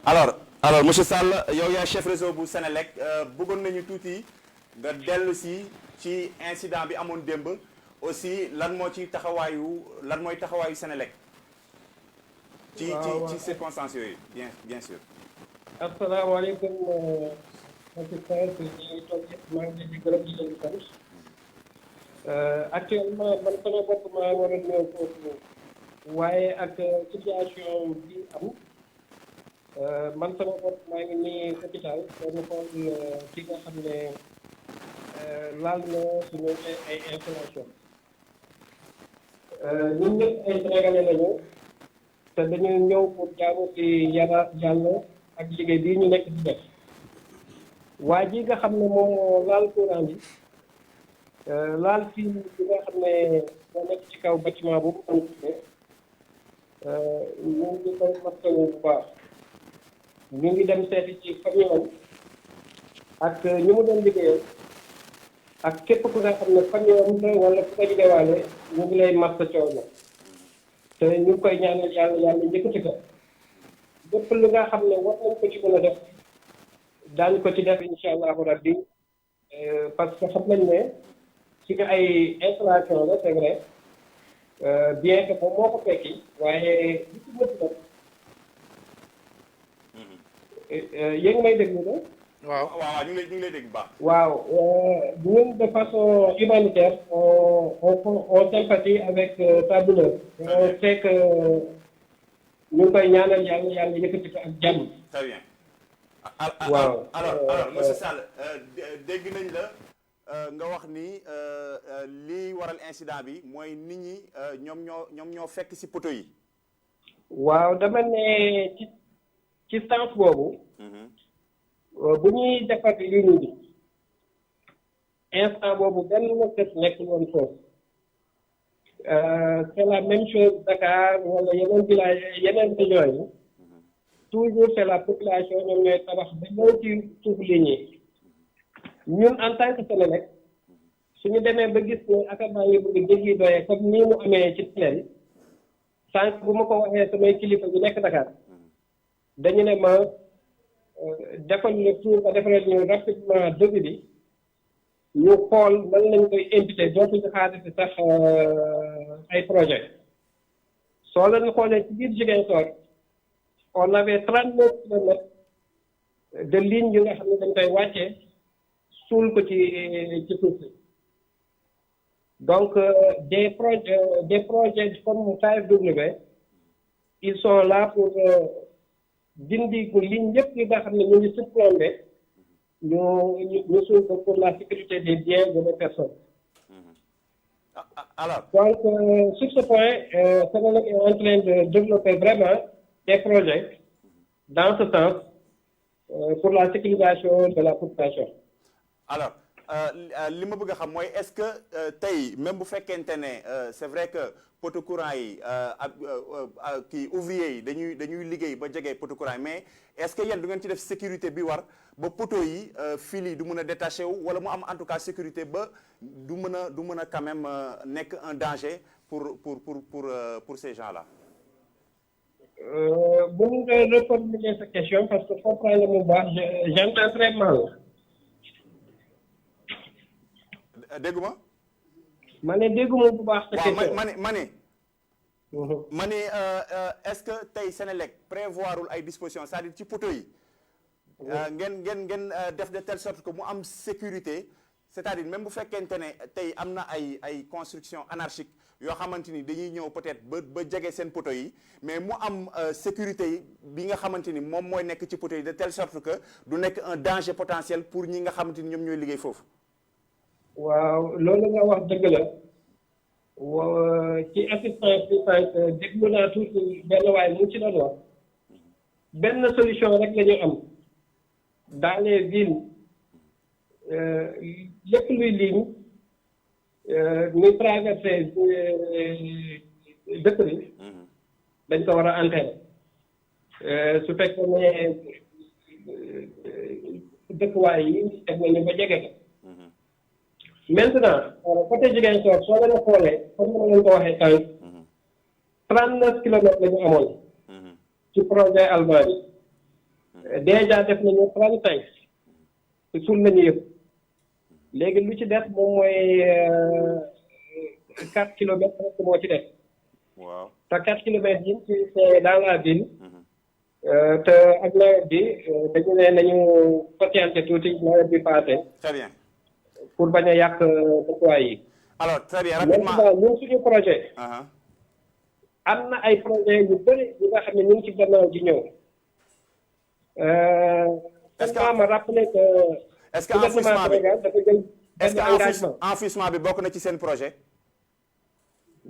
alors monsieur Sall yow yaay chef réseau bu Sénélec bëggoon nañu tuuti nga dellu ci incident bi amoon démb. aussi lan mooy taxawaayu Sénélec ci circonstances yooyu bien sûr. asalaamaaleykum assistance ñi ngi toog yëpp maa ngi leen di gërëm di leen di sant actuellement man sama bopp maa war a ñëw foofu waaye ak situation bi am man sama bopp maa ngi nii hôpital doon xool ki nga xam ne laal na suñu ay installation ñun ñëpp ay Sénégalais lañu te dañu ñëw pour jaamu ci Yàlla ak liggéey bii ñu nekk di def waa ji nga xam ne moo laal courant bi laal fii bi nga xam ne moo nekk ci kaw bâtiment boobu am ñu ngi koy mastawu bu baax ñu ngi dem seeti ci famille ak ñu mu doon liggéeyal ak képp ku nga xam ne famille am la wala ku ko liggéeyaale ñu ngi lay masta coono te ñu ngi koy ñaanal yàlla njëkkati ko lépp lu nga xam ne war nañ ko ci mën a def daañu ko ci def incha allahu rabbi parce que xam nañ ne ci nga ay installation la c'est vrai bien que moom moo ko fekki waaye li ci mënti nag yéen may déglu de. waaw ñu ngi lay dégg baax. waaw ñun de façon humanitaire on sympathie avec ta douleur. on sait que ñu ngi koy ñaanal yàlla yëkkati ko ak jàmm. très bien. waaw alors monsieur Sall dégg nañ la nga wax ni lii waral incident bi mooy nit ñi ñoom ñoo fekk ci poto yi. waaw dama ne ci sens boobu. bu ñuy defar ligne bi instant boobu benn kër nekkul woon foofu c'est la même chose Dakar wala yeneen village yeneen régions yi toujours c'est la population ñoom ñooy tabax ba ñëw ci suuf ligne yi ñun en tant que Sénélec suñu demee ba gis ne accident yi bëgg jéggi doyee comme nii mu amee ci télé sànq bu ma ko waxee samay kilifa yu nekk Dakar dañu ne ma defal le tour ba defaral ñu rapidement dëgg bi ñu xool nan lañ koy imputer dootuñu xaarati sax ay projet soo leen xoolee ci biir Ziguinchor on avait 39 kilomètres de ligne yu nga xam ne dañ koy wàccee suul ko ci suuf si donc des projets comme KFW ils sont là pour dindi ko ligne yëpp yi nga xam ne ñu ngi surplombé ñu suul ko pour la sécurité des biens de les personnes. Alors donc sur ce point Sénélec est en train de développer vraiment des projets dans ce sens pour la sécurisation de la population. alors li ma bëgg a xam mooy est-ce que tey même bu fekkente ne c'est vrai que poto courant yi kii ouvrier yi dañuy liggéey ba jege poto courant yi mais est-ce que yéen du ngeen ci def sécurité bi war ba poto yi fil yi du mën a détaché wu wala mu am en tout cas sécurité ba du mën a quand même nekk un danger pour ces gens-là. bu ñu koy reformuler sa question parce que comprendre mu baax j'entends très mal. dégguma. ma ne dégguma bu baax sa question. waaw ma ne est-ce que tey Sénélec prévoirul ay dispositions c'est-à-dire ci poto yi. ngeen def de telle sorte que mu am sécurité c'est-à-dire même bu fekkente ne tey am na ay construction anarchique yoo xamante ni dañuy ñëw peut-être ba jege seen poteau yi mais mu am sécurité yi bi nga xamante ni moom mooy nekk ci poteau yi de telle sorte que du nekk un danger potentiel pour ñi nga xamante ni ñoom ñooy liggéey foofu. waaw loolu nga wax dëgg la ci assistance bi sànq déglu naa tuuti benn waay mu ci doon wax benn solution rek la ñu am dans les villes lépp luy ligne muy traversé dëkk bi dañ ko war a enterrer su fekkee ne dëkkuwaay yi teg nañu ba jege ko. maintenant côté Ziguinchor soo leen a xoolee comme ni ma leen ko waxee tànk 39 kilomètres la ñu amoon ci projet allemand bi déjà def nañu 35 te suul nañu yëpp léegi lu ci def moom mooy 4 kilomètres rek moo ci def. waaw te 4 kilomètres yi ci c'est dans la ville te ak nawet bi dañu ne nañu patienté tuuti nawet bi passé. très bien. pour bañ a yàq dëkkuwaay yi. alors très bien rapidement ñun suñu projet. am na ay projet yu bëri yu nga xam ne ñu ngi ci gannaaw di ñëw. est-ce que ma rappelé que. est-ce que enfouissement bi dafa jël est-ce benn engagement. que enfouissement bi bokk na ci seen projet.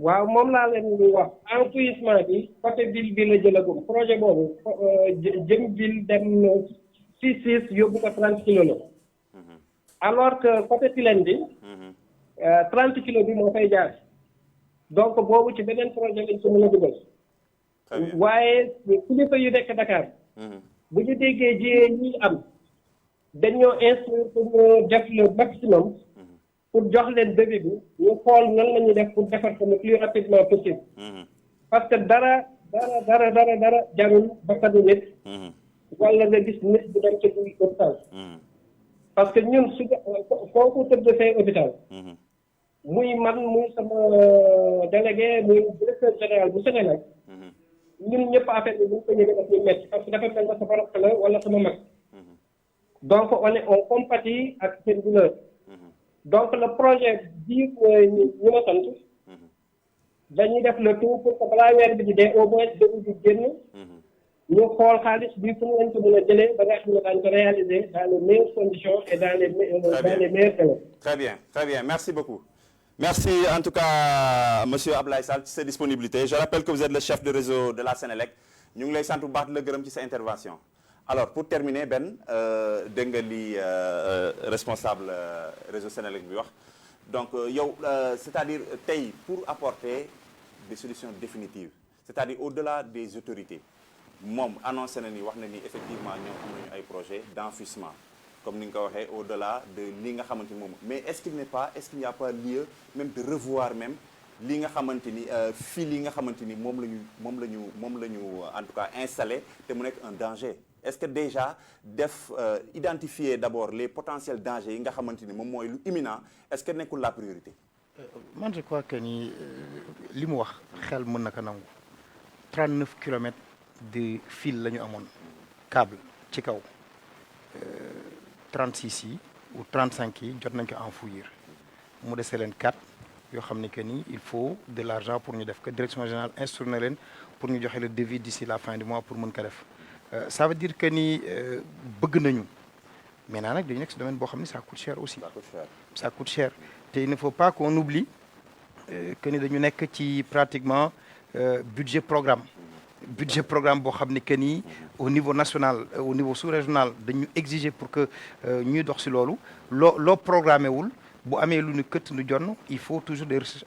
waaw moom laa leen di wax enfouissement bi côté ville bi la jëlagum projet boobu jëm ville dem 6 yóbbu ko 30 kilos la. alors que côté Tilène bi 30 kilos bi moo fay jaar donc boobu ci beneen projet lañ ko mën a dugal waaye kilifa yu nekk Dakar bu ñu déggee jiyee ñi am dañoo instruire pour ñu def le maximum pour jox leen devis bi ñu xool nan la ñuy def pour defar ko le plus rapidement possible parce que dara jarul bakkanu nit wala nga gis nit bu dem ci hôpital parce que ñun su foofu tëdd fee hôpital muy man muy sama délégué muy directeur général bu Sénégal ñun ñëpp affaire bi bu ñu ko yëgee daf ñu metti parce que dafa mel nga sama rakk la wala sama mag donc on compatit ak seen douleur donc le projet bii ñu ma sant dañuy def le tout pour que balaa weer bi di dee au moins déglu di génn ñu xool xaalis bi fu ñu lañ ko mën a jëlee ba nga xam ne daañu ko réaliser dans les meilleures conditions et dans les meilleurs délais. Très bien, merci beaucoup. Merci en tout cas monsieur Ablaye Sall ci sa disponibilité. Je rappelle que vous êtes le chef de réseau de la Sénélec. ñu ngi lay sant bu baax la gërëm ci sa intervention. Alors pour terminer Ben dégg nga li responsable réseau Sénélec bi wax donc yow c'est-à-dire tey pour apporter des solutions définitives c'est-à-dire au-delà des autorités. moom annoncé na ni wax na ni effectivement ñoom am nañu ay projet d'enfouissement comme ni nga ko waxee au-delà de li nga xamante ni moom mais est-ce qu'il n'y a pas lieu même de revoir même li nga xamante ni fil yi nga xamante ni moom la ñu en tout cas installé te mu nekk un danger est-ce que déjà def identifier d'abord les potentiels dangers yi nga xamante ni moom mooy lu imminent est-ce que nekkul la priorité. man je crois que ni li mu wax xel mën na ko nangu 39 kilomètres. de fil la ñu amoon câble ci kaw 36 yi ou 35 yi jot nañ ko enfouir mu dese leen 4 yoo xam ne que ni il faut de l'argent pour ñu def que direction générale instruire na leen pour ñu joxe le devis d'ici la fin du mois pour mën ko def ça veut dire que ni bëgg nañu maintenant nag dañu nekk si domaine boo xam ne ça coûte cher aussi. ça coûte cher te il ne faut pas qu'on oublie que ni dañu nekk ci pratiquement budget programme boo xam ne que ni au niveau national au niveau sous-régional dañu exiger pour que ñuy dox si loolu loo programmé wul bu amee lu ñu këtt nu jonn il faut toujours des ressources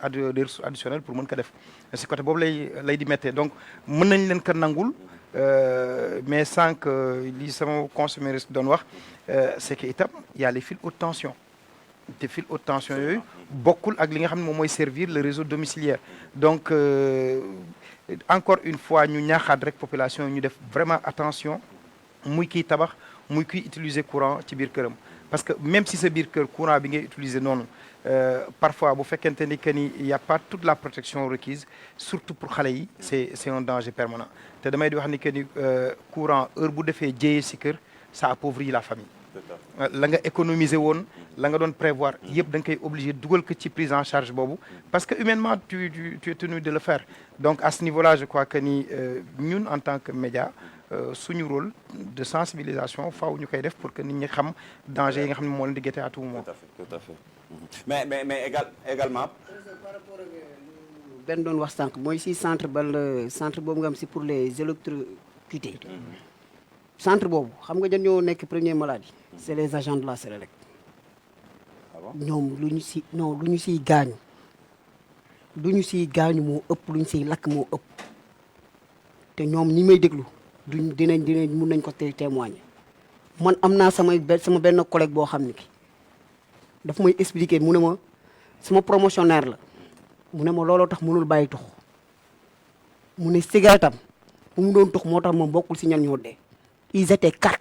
additionnelles pour mën ko def si côté boobu lay di méttee donc mën nañ leen ko nangul mais sans que li sama consommateur doon wax c'est que itam y a les fils haute tension te fils haute tension yooyu bokkul ak li nga xam ne moom mooy servir le réseau domiciliaire donc encore une fois ñu ñaaxaat rek population ñu def vraiment attention muy kiy tabax muy kiy utiliser courant ci biir këram parce que même si sa biir kër courant bi ngay utiliser noonu parfois bu fekkente ni que ni y a pas toute la protection requise surtout pour xale yi c'est un danger permanent te damay di wax ni que ni courant heure bu defee jéyee si kër ça appauvrit la famille la nga économiser woon la nga doon prévoir yëpp da nga koy obligé dugal ko ci prise en charge boobu parce que humainement tu es tenu de le faire donc à ce niveau là je crois que ni ñun en tant que média suñu rôle de sensibilisation faaw ñu koy def pour que nit ñi xam danger yi nga xam ne moo leen di guetter à tout moment. Tout à fait. mais également. benn doon wax sànq mooy si centre centre boobu nga am si pour les électrocutés. centre boobu xam nga dañoo nekk premier maladie. c'est les agents de la Sénélec. ñoom lu ñu siy gaañu. lu ñu siy gaañu moo ëpp lu ñu siy lakk moo ëpp. te ñoom ñi may déglu dinañ mun nañ ko témoigner. man am naa sama benn collègue boo xam ne ki daf may expliquer mu ne ma sama promotionnaire la. mu ne ma looloo tax mënul bàyyi tux mu ne cigarette am bu mu doon tux moo tax moom bokkul si ñan ñoo dee ils étaient 4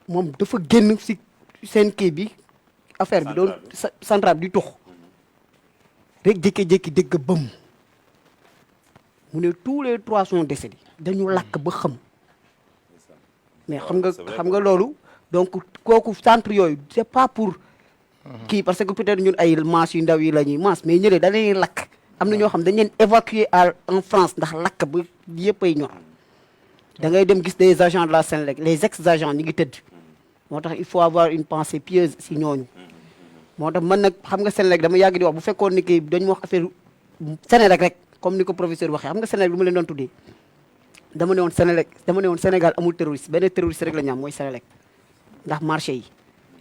moom dafa génn si seen kii bi affaire bi doon central bi di tux rek jékki-jékki dégg bëm mu ne tous les 3 sont décédés dañu lakk ba xam mais xam nga loolu donc kooku centre yooyu c'est pas pour kii parce que peut-être ñun ay masse yu ndaw yi la ñuy masse mais ñële da leen lakk am na ñoo xam dañ leen évacuer en France ndax lakk ba yëpp ay ñor da ngay dem gis des agents de la Sénélec les ex-agents ñi ngi tëdd moo tax il faut avoir une pensée pieuse si ñooñu moo tax man nag xam nga Sénélec dama yàgg di wax bu fekkoon ni kii dañu wax affaire Sénélec rek comme ni ko professeur waxee xam nga Sénélec lu ma leen doon tuddee dama ne woon Sénégal amul terroriste benn terroriste rek la ñu am mooy Sénélec ndax marché yi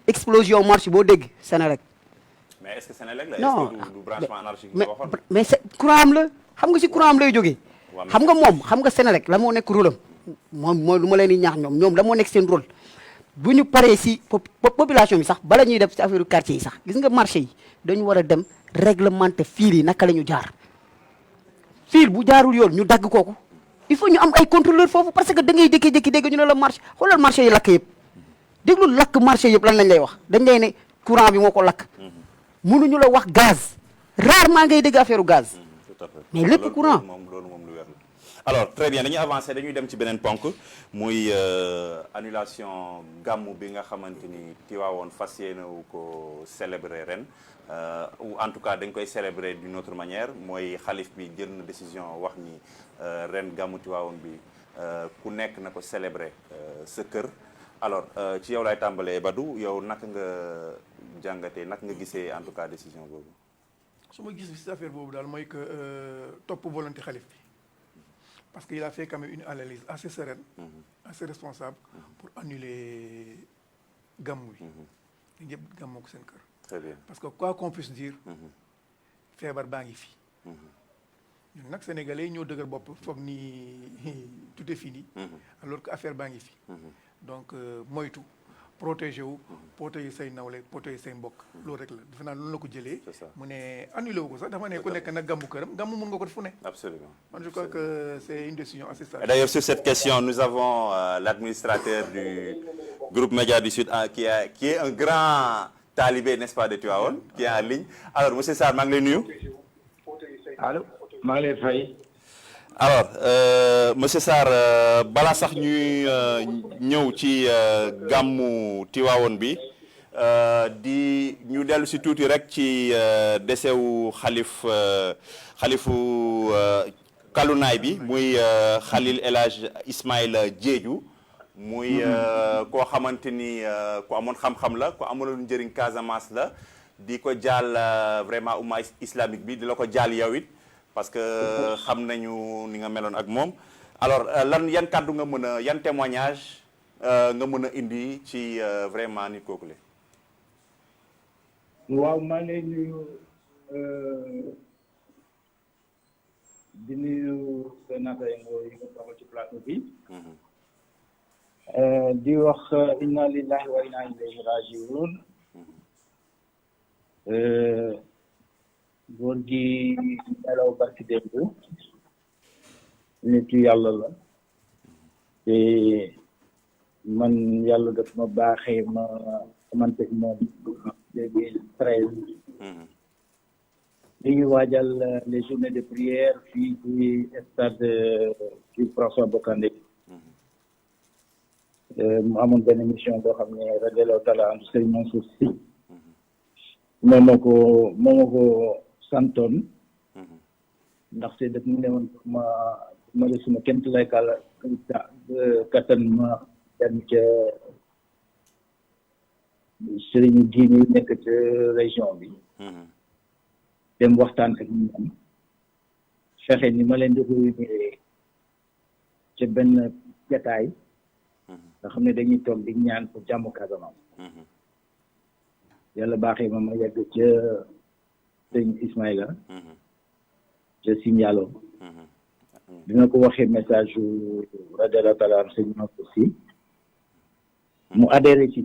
explosion marché boo dégg Sénélec. mais est-ce que Sénélec la non est-ce que du branchement anarchique nga waxoon mais courant am la xam nga si courant am lay jógee. xam nga moom xam nga Sénélec la moo nekk rôle am moom mooy lu ma leen di ñaax ñoom la moo nekk seen rôle bu ñu paree si population bi sax bala ñuy def si affaire quartier yi sax gis nga marché yi dañu war a dem réglementer fil yi naka la ñu jaar fil bu jaarul yoon ñu dagg kooku il faut ñu am ay contrôleur foofu parce que da ngay jékki-jékki dégg ñu ne la marché xoolal marché yi lakk yëpp déglu lakk marché yëpp lan lañ lay wax dañ lay ne courant bi moo ko lakk mënuñu la wax gaz rarement ngay dégg affaire gaz mais lépp courant loolu moom lu wér la alors très bien dañuy avancer dañuy dem ci beneen ponk muy annulation gàmmu bi nga xamante ni Tivaouane fas yéene wu ko célébrer ren ou en tout cas dañ koy célébrer d'une autre manière mooy xalif bi jël na décision wax ni ren gàmmu Tivaouane bi ku nekk na ko célébrer sa kër alors ci yow laay tàmbalee Badou yow naka nga jàngatee naka nga gisee en tout cas décision boobu. su ma gis ci affaire boobu daal mooy que topp volonté xalif bi parce que il a fait quand même une analyse assez sereine assez responsable pour annuler gàmmu bi ñëpp gàmmoo ko seen kër. très bien parce que quoi qu'on puisse dire feebar baa ngi fi ñun nag sénégalais ñoo dëgër bopp foog ni tout est fini alors que affaire baa ngi fi donc moytu protéger wu protéger say nawle protéger say mbokk loolu rek la defe naa loolu la ko jëlee mu ne annulé wu ko sax dafa ne ku nekk nag gàmmu këram gàmmu mun nga ko def fu ne. Absolument. man je crois que c'est une décision assez sage. Et d'ailleurs sur cette question nous avons l'administrateur du groupe Média du Sud qui est un grand talibé n'est-ce pas de Tivaouane qui est en ligne alors monsieur Sarr maa ngi lay nuyu. allo maa ngi lay fay. alors monsieur Sarr balaa sax ñuy ñëw ci gàmmu Tivaouane bi di ñu dellu si tuuti rek ci décès wu xalifu kalunaay bi muy Khalil El Hadj Ismaïla Diédhiou muy koo xamante ni ku amoon xam-xam la ku amaloon njëriñ Casamance la di ko jaal vraiment umma islamique bi di la ko jaal yow it parce que xam nañu ni nga meloon ak moom alors yan kàddu nga mën a yan témoignage nga mën a indi ci vraiment nit kooku le waaw maa ngi lay nuyu di nuyu sa naataango yi nga toog ci plateau bi di wax inna lillahi wa inna ilayhi rajiun góor gi nelaw barki démb nitu yàlla la te man yàlla daf ma baaxee ma xamante moom 2013 li ñu waajal les journées de prière fii ci stade du François Bocandé mu amoon benn émission boo xam ne radiallahu taala anhu Serigne Mansour Sy moom moo ko santoon ndaxte daf mu ne woon ma de suma kémt lay kàlla kattan ma dem ca sëriñu diine yi nekk ca région bi dem waxtaan ak ñoom fexe ni ma leen di réunir ca benn jataay nga xam ne dañuy toog di ñaan pour jàmm Casamance yàlla baaxee ma yegg ca sëñ Ismaïla ca Signalo bi ma ko waxee message yu radiallahu taala am sëñ Mansour Sy mu adhéré ci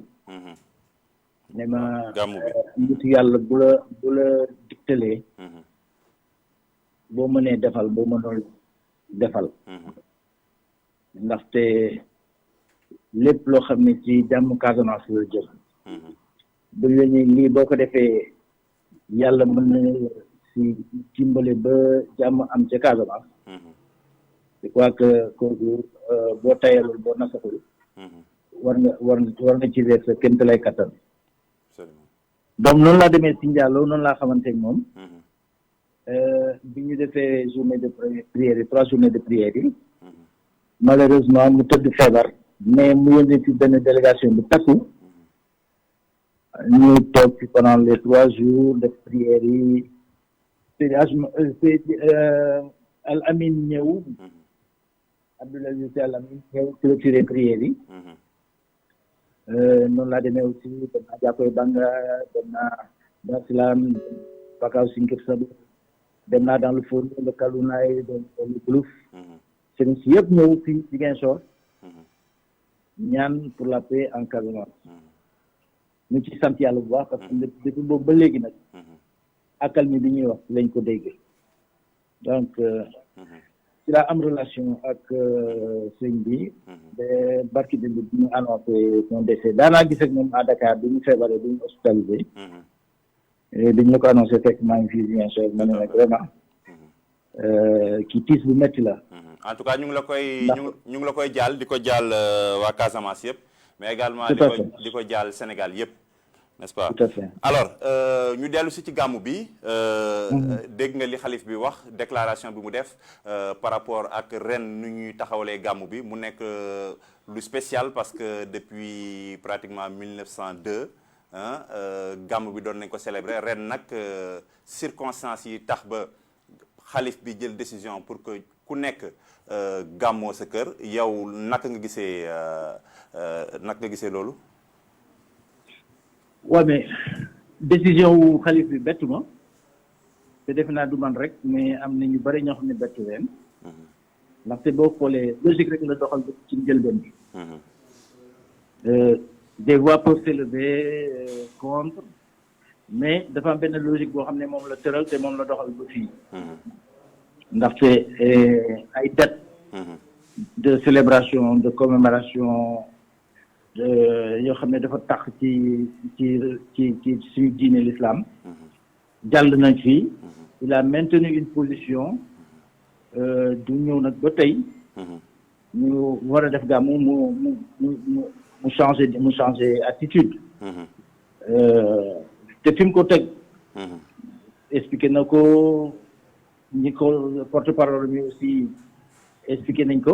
ne ma nit yàlla bu la digtalee boo mënee defal boo mënul defal ndaxte lépp loo xam ne ci jàmm Casamance la jëm bu ñu ne lii boo ko defee yàlla mën na si dimbale ba jàmm am ca Casamance je crois que kooku boo tayalul boo nasaxul war nga ci def sa kémt lay kattan donc noonu laa demee si Ndiallo noonu laa xamante ak moom bi ñu defee journée de prière yi 3 journées de prière yi malheureusement mu tëdd feebar mais mu yónnee ci benn délégation bu takku ñu toog ci pendant les 3 jours de prière yi Al Amin ñëw Abdoulaye Al Amin ñëw clôturer prière yi noonu laa demee aussi dem naa Jàppoy Banga dem naa Dar Salam Bakaaw Sinkir Sabu dem naa dans le Fouta le Kalounaay dans le Plouf sëriñ si yëpp ñëw fii Ziguinchor ñaan pour la paix en Casamance ñu ci sant yàlla bu baax parce que depuis boobu ba léegi nag accalmie bi ñuy wax lañ ko dégg donc ci laa am relation ak sëñ bi ba barki bi ñu annoncé son décès daanaa gis ak moom à Dakar bi ñu feebaree bi ñu hospitalisé bi ñu ko annoncé fekk maa ngi fii Ziguinchor ma ne nag vraiment kii tiis bu métti la en tout cas ñu ngi la koy jaal di ko jaal waa Casamance yëpp mais également di ko jaal Sénégal yëpp n'est-ce pas tout à fait alors ñu dellu si ci gàmmu bi dégg nga li xalif bi wax déclaration bi mu def par rapport ak ren nu ñuy taxawalee gàmmu bi mu nekk lu spécial parce que depuis pratiquement 1902 gàmmu bi doon nañ ko célébrer ren nag circonstances yi tax ba xalif bi jël décision pour que ku nekk gàmmoo sa kër yow naka nga gisee loolu. waaw mais décision wu xalif bi bettu ma te defe naa du man rek mais am na ñu bëri ñoo xam ne bettu leen ndaxte boo xoolee logique rek la doxal ci njëlbeen bi des voix peuvent s'élever contre mais dafa am benn logique boo xam ne moom la tëral te moom la doxal ba fii ndaxte ay date de célébration de commémoration yoo xam ne dafa tax ci suñu diine l'islam jàll nañ fii il a maintenu une position du ñëw nag ba tey ñu war a def gàmmu mu changé attitude te fi mu ko teg expliqué na ko ñi ko porte parole mi aussi expliqué nañ ko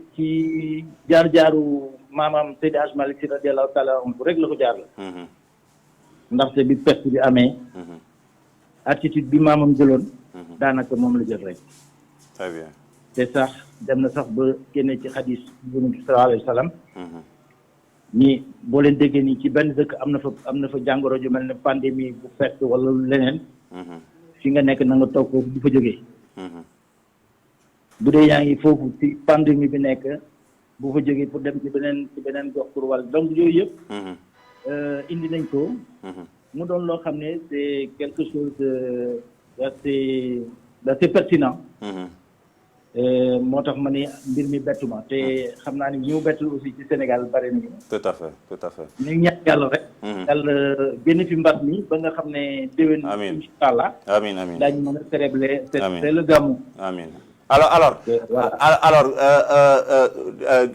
ci jaar-jaaru maamaam Seydi Hadj Malick Sy radiyallahu taala anhu rek la ko jaar la ndaxte bi peste bi amee attitude bi maamam jëloon daanaka moom la jël rek très bien te sax dem na sax ba génne ci xadis Yonent bi sallallahu alayhi wa sallam ñi boo leen déggee nii ci benn dëkk am na fa jàngoro ju mel ne pandémie bu peste wala leneen fi nga nekk na nga toog foofu bu fa jógee bu dee yaa ngi foofu ci pandémie bi nekk bu fa jógee pour dem ci beneen gox pour wàll donc yooyu yëpp indi nañ ko mu doon loo xam ne c'est quelque chose d'assez pertinent moo tax ma ne mbir mi bettu ma te xam naa ni ñi mu bettul aussi ci Sénégal bari nañu tout à fait ñu ñaan yàlla rek yàlla génn fi mbas mi ba nga xam ne déwén incha allah amiin daañu mën a célébrer le gàmmu amiin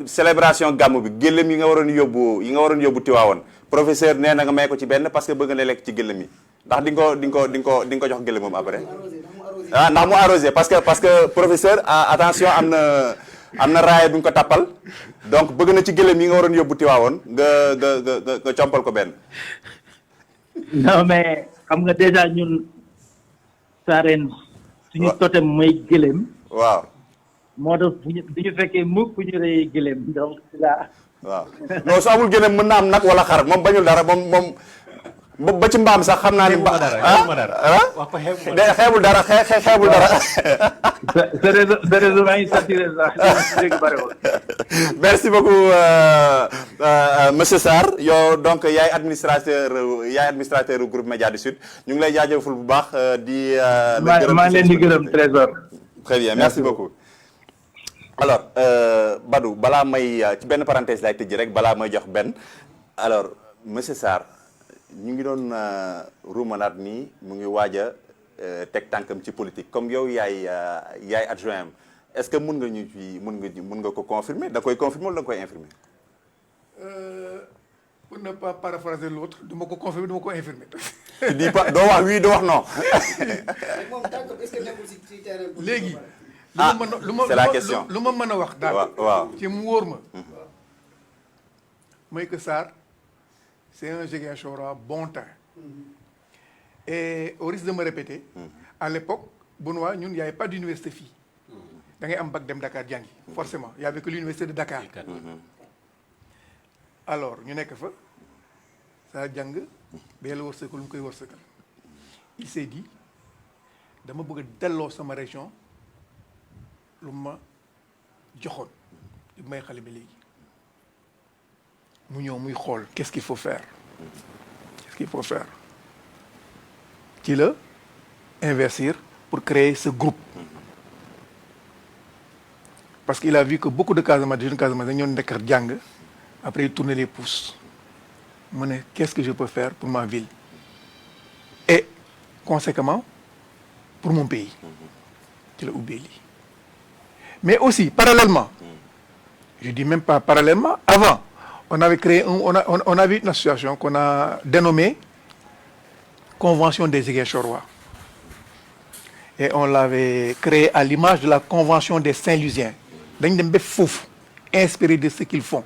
célébration gàmmu bi gëlëm yi nga waroon yóbbu Tiwaawoon professeur nee na nga may ko ci benn parce que bëgg na lekk ci gëlëm yi ndax di nga ko jox gëlëm moom après ndax mu arrosé parce que professeur attention am na raaya bu ñu ko tàppal donc bëgg na ci gëlëm yi nga waroon yóbbu Tiwaawoon nga compal ko benn. non mais xam nga déjà ñun Sarène suñu totem mooy gëlëm. waaw. moo tax bu ñu fekkee mukk bu ñu reyee gëlëm donc là. waaw non su amul gëlëm mën na am nag wala xar moom bañul dara moom ba ci mbaam sax xam naa ni. xeebul dara xeebul dara. sa réseau maa ngi saturé sax dégg bariwul. merci beaucoup monsieur Sarr yow donc yaay administrateur groupe Média du Sud ñu ngi lay jaajëfal bu baax di. maa leen di gërëm Trésor. très bien merci beaucoup. alors Badou balaa may ci benn parenthèse laay tëjji rek balaa may jox benn alors monsieur Sarr ñu ngi doon ruumanaat nii mu ngi waaj a teg tànkam ci politique comme yow yaay adjoint am est-ce que mun nga ko confirmer da koy confirmer wala da koy infirmer. pour ne pas paraphraser l'autre du ma ko confirmer du ma ko infirmer. tu dis pas doo wax oui doo wax non. léegi. c'est la question lu ma mën a wax daal. waaw ci mu wóor ma. mooy que Sarr c'est un Ziguinchorois bon teint. et au risque de me répéter. à l'époque Benoît ñun y avait pas d'université fii. da ngay am bac dem Dakar jàngi forcément y avait que l'université de Dakar. alors ñu nekk fa saa jàng ba yàlla wërsëgal lu mu koy wërsëgal. il s'est dit dama bëgg a delloo sama région lu ma joxoon li may xale bi léegi mu ñëw muy xool qu'est-ce qu'il faut faire ci la investir pour créer ce groupe parce qu'il a vu que beaucoup de Casamance, de jeunes Casamance dañoo nekk jàng après il tournait les pouces mu ne qu'est-ce que je peux faire pour ma ville et conséquemment pour mon pays ci la ubbee lii mais aussi parallèlement je dis même pas parallèlement avant on avait créé on avait une association qu'on a dénommée Convention des Ziguinchorois et on l'avait créée à l'image de la Convention des Saint-Louisiens dañ dem ba foofu inspiré de ce qu'ils font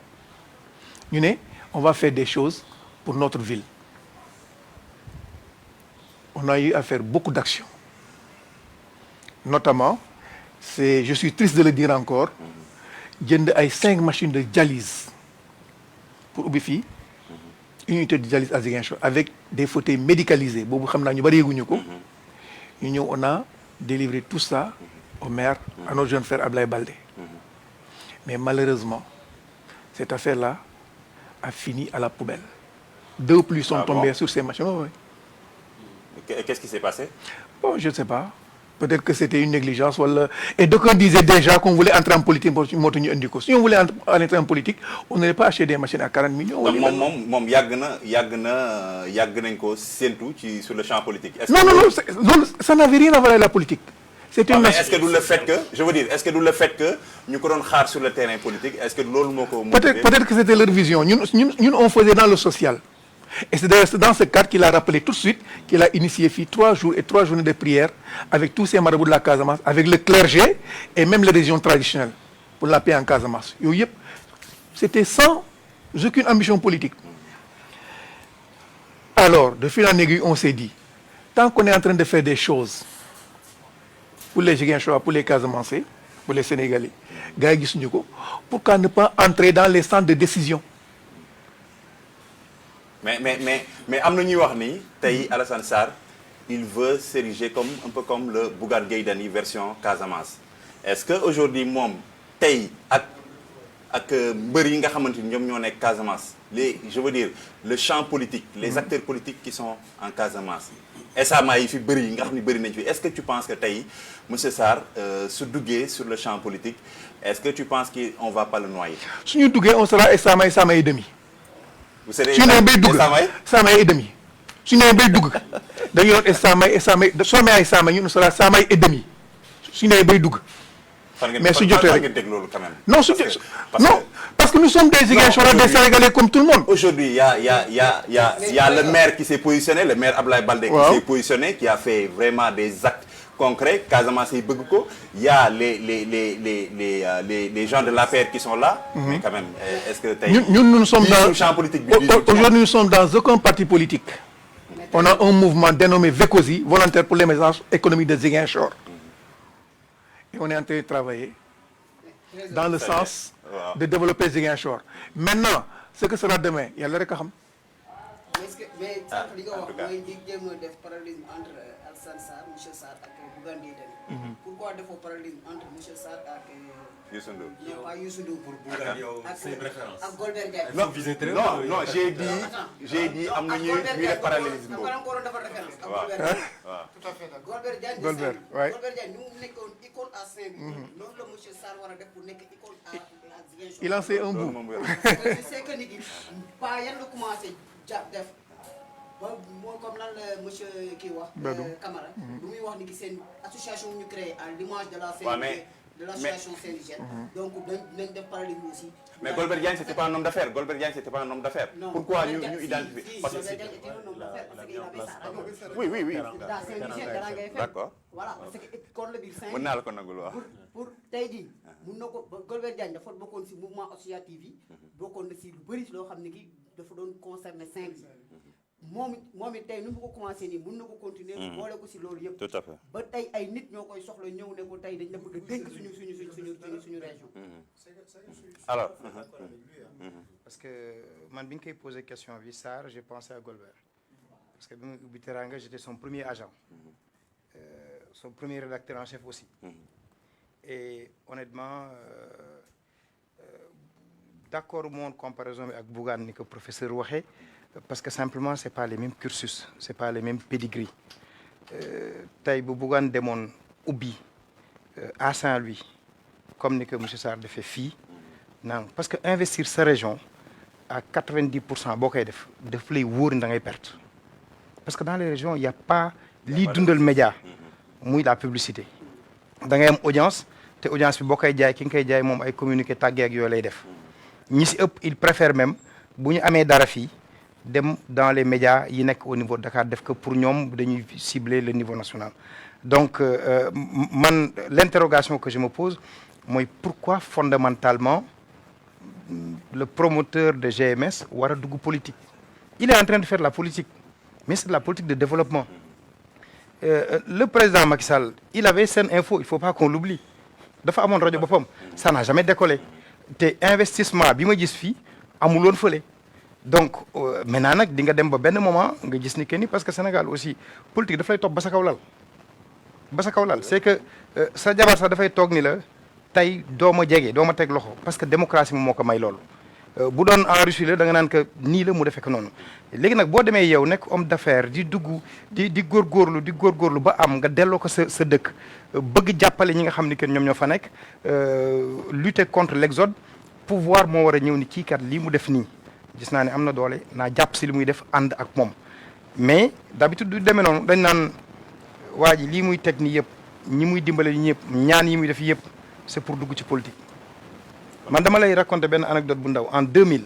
ñu ne on va faire des choses pour notre ville on a eu à faire beaucoup d'actions notamment je suis triste de le dire encore jënd ay 5 machines de dialyse pour ubbi fii unité de dialyse à Ziguinchor avec des fauteuils médicalisés boobu xam naa ñu bari yëguñu ko ñu ñëw on a délivré tout ça au maire à notre jeune frère Ablaye Baldé mais malheureusement cette affaire-là a fini à la poubelle 2 pluies sont tombées sur ces machines. Oui. Qu'est-ce qui s'est passé? Bon, je ne sais pas. Peut-être que c'était une négligence. Voilà. Et d'aucuns disaient déjà qu'on voulait entrer en politique. Si on voulait entrer en politique, on n'allait pas acheter des machines à 40 millions. Donc, yàgg nañ ko séntu sur le champ politique. Non, ça n'avait rien à voir avec la politique. C'était une... Est-ce que d'où le fait que, je veux dire, est-ce que d'où le fait que nous avons xaar sur le terrain politique, est-ce que l'on peut-être que c'était leur vision. Nous, on faisait dans le social. Et c'est dans ce cadre qu'il a rappelé tout de suite qu'il a initié 3 jours et 3 journées de prière avec tous ces marabouts de la Casamance, avec le clergé et même les régions traditionnelles pour la paix en Casamance. C'était sans aucune ambition politique. Alors, de fil en aiguille, on s'est dit, tant qu'on est en train de faire des choses pour les Ziguinchorois, pour les Casamancés, pour les Sénégalais, pourquoi ne pas entrer dans les centres de décision? Mais am ñuy wax ni tey Alassane Sarr il veut s'ériger un peu comme le Bougane Gueye Dany version Casamance. Est-ce que aujourd'hui moom tey ak mbër yi nga xamante ni ñoom ñoo nekk Casamance je veux dire le champ politique les acteurs politiques qui sont en Casamance SMA yi fi bëri yi nga xam ni bëri nañ fi est-ce que tu penses que tey monsieur Sarr su duggee sur le champ politique est-ce que tu penses qu'on va pas le noyer? Suñu duggee on sera SMA et demi. Vous serez SMA et demi. Suñu nee bay dugg dañu doon SMA soo mee ay SMA ñun on sera SMA et demi suñu nee bay dugg mais su jotee rek quand même. Non, parce que nous sommes des Ziguinchorois, des Sénégalais comme tout le monde. Aujourd'hui, il y a le maire qui s'est positionné, le maire Abdoulaye Baldé qui s'est positionné, qui a fait vraiment des actes concrets. Casamance et Beguko. Il y a les gens de l'APR qui sont là. Mais quand même, est-ce que nous sommes dans champ politique. Aujourd'hui, nous sommes dans aucun parti politique. On a un mouvement dénommé VECOSI, volontaire pour l'émergence économique de Ziguinchor. Et on est en train de travailler dans le sens de développer Ziguinchor. Maintenant, ce que sera demain, il y a le récam. Mais ça, li nga wax mooy jéem a def parallélisme entre Alassane Sarr, monsieur Sarr ak Bougane Gueye Dany. Pourquoi defoo parallélisme entre monsieur Sarr ak Youssou Ndour. non pas Youssou Ndour. Pour Bougane yow c'est une référence. ak Golbert Diagne. Non, j'ai dit am na ñuy def parallélisme boobu. Tout à fait d'accord. Golbert Diagne Golbert ñu nekkoon icône à Saint-Louis. Loolu la monsieur Sarr war a def pour nekk icône à Ziguinchor. Il en sait un bout. Je sais que nit ñi pas yan la commencé def ba moo comme lan la monsieur kii wax Camara lu muy wax ni ki seen association ñu créé à l'image de la de l'association Saint-Louisienne. Donc nañ def parallélisme aussi. Mais Golbert Diagne c'était pas un homme d'affaires. Golbert Diagne c'était pas un homme d'affaires. Pourquoi ñu identifier parce que Golbert Diagne était un homme d'affaires parce qu'il avait sa radio. Oui. Dans Saint-Louisien dara ngay fekk. D'accord. Voilà parce que kon la biir Saint-Louis. Mën naa la ko nangul wax. Pour tey jii mun na ko Golbert Diagne dafa bokkoon si mouvement associatif yi bokkoon na si lu bëri loo xam ne ki dafa doon concerner Saint-Louis. moom it tey nu mu ko commencé nii mun na ko continuer boole ko si loolu yëpp. Tout à fait. ba tey ay nit ñoo koy soxla ñëw ne ko tey dañ la bëgg a dénk suñu région. Alors. Parce que man bi nga koy posé question bi Sarr j'ai pensé à Golbert parce que bi mu ubbi Teranga j'étais son premier agent son premier rédacteur en chef aussi et honnêtement d'accord moon comparaison bi ak Bougane ni ko professeur waxee parce que simplement c'est pas les mêmes cursus c'est pas les mêmes pédigris tey bu Bougane demoon ubbi à Saint-Louis comme ni que monsieur Sarr defee fii non parce que investir sa région à 90% boo koy def lay wóor ni da ngay perte parce que dans les régions il y a pas lii dundal média muy la publicité da ngay am audience te audience bi boo koy jaay ki nga koy jaay moom ay communiqué tàggee ak yooyu lay def ñi si ëpp il préfère même bu ñu amee dara fii dem dans les médias yi nekk au niveau de Dakar def que pour ñoom dañuy cibler le niveau national donc man l'interrogation que je me pose mooy pourquoi fondamentalement le promoteur de GMS war a dugg politique il est en train de faire la politique mais c'est de la politique de développement le président Macky Sall il avait Sen Info il faut pas qu'on l'oublie dafa amoon rajo boppam ça n'a jamais décollé te investissement bi ma gis fii amuloon fële donc maintenant nag di nga dem ba benn moment nga gis ni que ni parce que Sénégal aussi politique daf lay topp ba sa kaw lal c'est que sa jabar sax dafay toog ni la tey doo ma jege doo ma teg loxo parce que démocratie moom moo ko may loolu bu doon en Russie la da nga naan que nii la mu defee ko noonu léegi nag boo demee yow nekk homme d'affaires di dugg di góorgóorlu ba am nga delloo ko sa dëkk bëgg jàppale ñi nga xam ni que ñoom ñoo fa nekk lutter contre l'exode pouvoir moo war a ñëw ni kii kat lii mu def nii gis naa ne am na doole naa jàpp si li muy def ànd ak moom mais d'habitude du demee noonu dañ naan waa ji lii muy teg nii yëpp ñi muy dimbale ñi yëpp ñaan yi muy def yëpp c'est pour dugg ci politique man dama lay raconter benn anecdote bu ndaw en 2000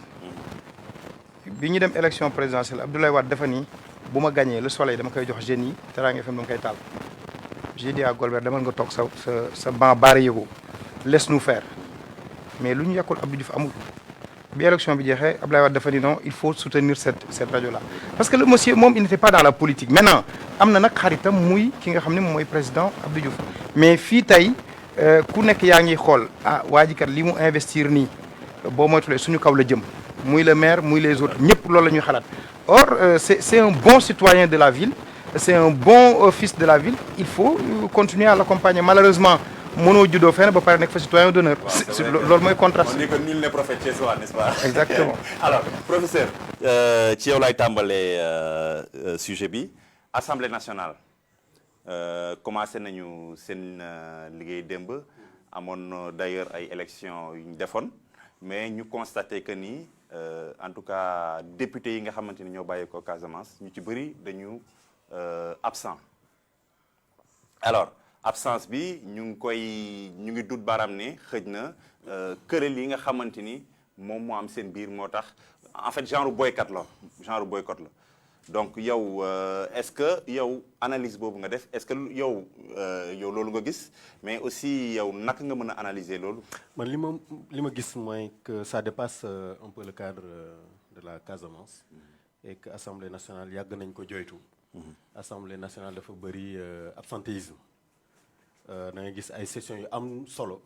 bi ñu dem élection présidentielle Abdoulaye Wade dafa ni bu ma gagné le soleil dama koy jox jeunes yi Teranga FM dama koy taal j'ai dit à Golbert demal nga toog sa banc baare yëgoo laisse nous faire mais lu ñu yàqul Abdou Diouf amul bi élection bi jeexee Abdoulaye Wade dafa ni non il faut soutenir cette rajo là parce que le monsieur moom il n'était pas dans la politique maintenant am na nag xaritam muy ki nga xam ne moom mooy président Abdou Diouf mais fii tey ku nekk yaa ngi xool waa ji kat li mu investir nii boo moytulee suñu kaw la jëm muy le maire muy les autres ñëpp loolu la ñuy xalaat or c'est un bon citoyen de la ville c'est un bon fils de la ville il faut continuer à l'accompagner malheureusement mënoo juddoo fenn ba pare nekk fa citoyen d'honneur loolu mooy contraste. On dit que nul n'est prophète chez soi, n'est-ce pas? Exactement. Alors professeur ci yow laay tàmbalee sujet bi Assemblée nationale commencé nañu seen liggéey démb amoon d'ailleurs ay élections yu ñu defoon mais ñu constaté que ni en tout cas députés yi nga xamante ni ñoo bàyyi ko Casamance ñu ci bëri dañu absent alors absence bi ñu ngi dut baram ne xëj na këral yi nga xamante ni moom moo am seen biir moo tax en fait genre boycott la donc yow est-ce que yow analyse boobu nga def est-ce que yow loolu nga gis mais aussi yow naka nga mën a analyser loolu. man li ma gis mooy que ça dépasse un peu le cadre de la Casamance et que Assemblée nationale yàgg nañ ko joytu. Assemblée nationale dafa bëri absentéisme da ngay gis ay sessions yu am solo.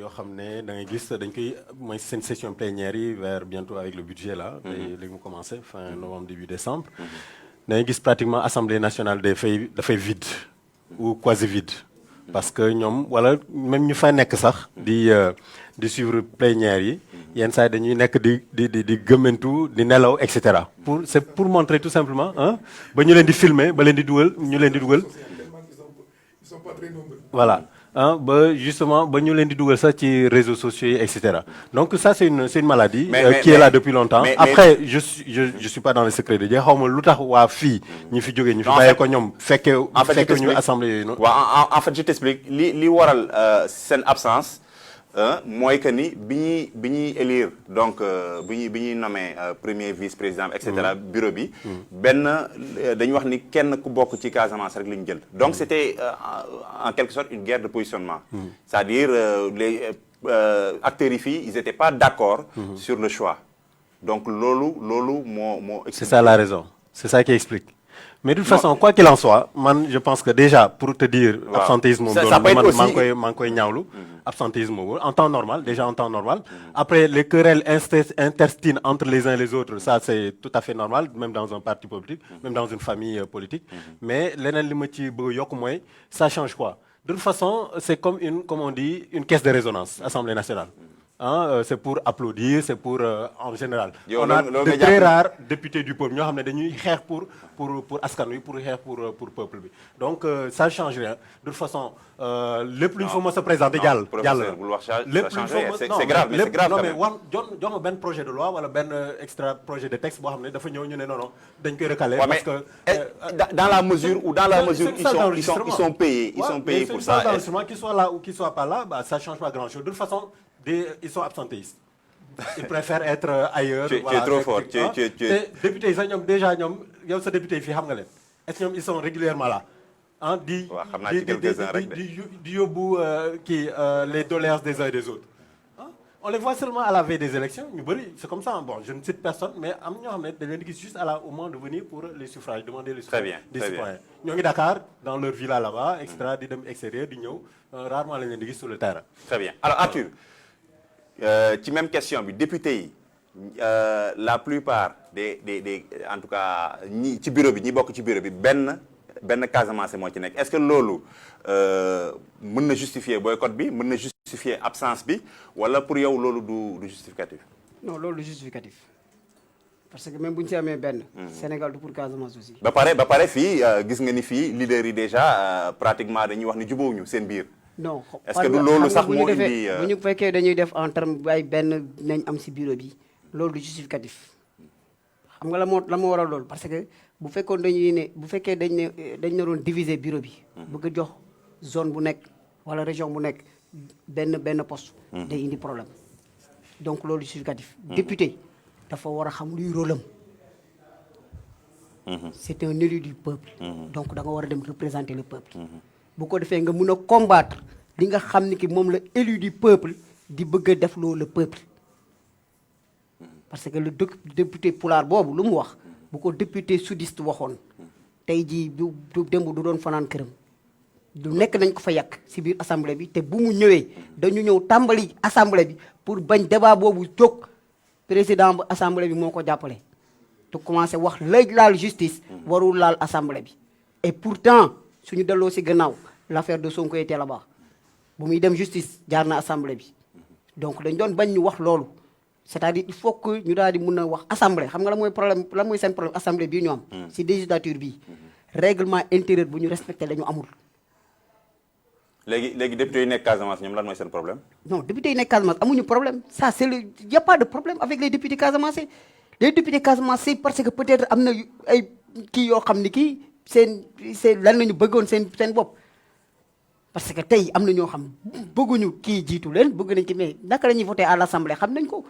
yoo xam ne da ngay gis dañ koy mooy seen session plénière yi vers bientôt avec le budget là. léegi mu commencé fin novembre début décembre. da ngay gis pratiquement Assemblée nationale dafay vide ou quasi vide. parce que ñoom wala même ñu fa nekk sax di suivre plénière yi yenn saa yi dañuy nekk di gëmmentu di nelaw et cetera. c'est pour montrer tout simplement ba ñu leen di filmer ba leen di dugal ñu leen di dugal. Ils sont pas très nombreux. Voilà. Ba justement ba ñu leen di dugal sax ci réseaux sociaux yi et cetera donc ça c'est une maladie qui est là depuis longtemps. Après je suis pas dans le secret de Dieu xaw ma lu tax waa fii ñi fi jógee ñu fi bàyyee ko ñoom fekke ñu assemblée yooyu noonu. waaw en fait je t'explique li waral seen absence mooy que ni bi ñuy élire donc bi ñuy nommé premier vice-président et cetera bureau bi benn dañu wax ni kenn ku bokk ci Casamance rek la ñu jël donc c'était en quelque sorte une guerre de positionnement c'est-à-dire les acteurs yi fii ils étaient pas d'accord sur le choix donc loolu moo c'est ça la raison c'est ça qui explique. Mais de toute façon quoi qu'il en soit man je pense que déjà pour te dire absentéisme moom loolu maa ngi koy ñaawlu absentéisme boobu en temps normal déjà en temps normal après les querelles intestines entre les uns et les autres ça c'est tout à fait normal même dans un parti politique même dans une famille politique mais leneen li ma ci bëgg yokk mooy ça change quoi de toute façon c'est comme on dit une caisse de résonance Assemblée nationale. C'est pour applaudir c'est pour en général. On a de très rares députés du peuple ñoo xam ne dañuy xeex pour askan wi pour xeex pour peuple bi donc ça change rien de toute façon lépp lu ñu fa mës a présenter jàll lépp lu ñu fa mës c'est grave mais c'est grave non mais jox ma benn projet de loi wala benn extra projet de texte boo xam ne dafa ñëw ñu ne non dañ koy recaler parce que dans la mesure ils sont payés pour ça qu'ils soient là ou qu'ils soient pas là ça change pas grand chose de toute façon ils sont absentéistes. Ils préfèrent être ailleurs. Tu es trop fort. Députés yi sax ñoom déjà ñoom yow sa député yi fii xam nga leen est-ce que ñoom ils sont régulièrement là di yóbbu les doléances des uns et des autres on les voit seulement à la veille des élections ñu bëri c'est comme ça bon je ne cite personne mais am ñoo xam ne dañ leen di gis juste au moment de venir pour les suffrages demander les suffrages des citoyens ñoo ngi Dakar dans leur villa là-bas et cetera di dem extérieur di ñëw rarement lañ leen di gis sur le terrain. Très bien alors Arthur ci même question bi député yi la plupart des en tout cas ñi ci bureau bi ñi bokk ci bureau bi benn Casamance moo ci nekk est-ce que loolu mën na justifier boycott bi mën na justifier absence bi wala pour yow loolu du justificatif. non loolu du justificatif parce que même bu ñu ci amee benn. Sénégal du pour Casamance aussi. ba pare fii gis nga ni fii leader yi déjà pratiquement dañuy wax ni jubóowuñu seen biir. non est-ce que du loolu sax moo indi bu ñu fekkee dañuy def en terme ay benn nañ am ci bureau bi loolu du justificatif xam nga la moo waral loolu parce que bu fekkoon bu fekkee dañ doon diviser bureau bi. bëgg a jox zone bu nekk wala région bu nekk benn poste. day indi problème donc loolu justificatif. député dafa war a xam luy rôle am. c'est un élu du peuple. donc da nga war a dem représenter le peuple. bu ko defee nga mun a combattre li nga xam ni ki moom la élu du peuple di bëgg a def loolu le peuple parce que le député pulaar boobu lu mu wax bu ko député sudiste waxoon tey jii du démb du doon fanaan këram du nekk nañ ko fa yàq ci biir assemblée bi te bu mu ñëwee dañu ñëw tàmbali assemblée bi pour bañ débat boobu jóg président bu assemblée bi moo ko jàppale te commencé wax léegi laal justice warul laal assemblée bi et pourtant suñu delloo ci gannaaw l'affaire de Sonko était là-bas bu muy dem justice jaar na assemblée bi donc dañ doon bañ ñu wax loolu c'est-à-dire il faut que ñu daal di mun a wax assemblée xam nga la mooy problème lan mooy seen problème assemblée bii ñu am ci législature bii règlement intérieur bu ñu respecté la ñu amul. léegi député yi nekk Casamance ñoom lan mooy seen problème. non député yi nekk Casamance amuñu problème ça c'est le y a pas de problème avec les députés casamançais les députés casamançais parce que peut-être am na ay kii yoo xam ni kii seen lan la ñu bëggoon seen bopp parce que tey am na ñoo xam bëgguñu kii jiitu leen bëgg nañ ci mais naka la ñuy voté à l'Assemblée xam nañ ko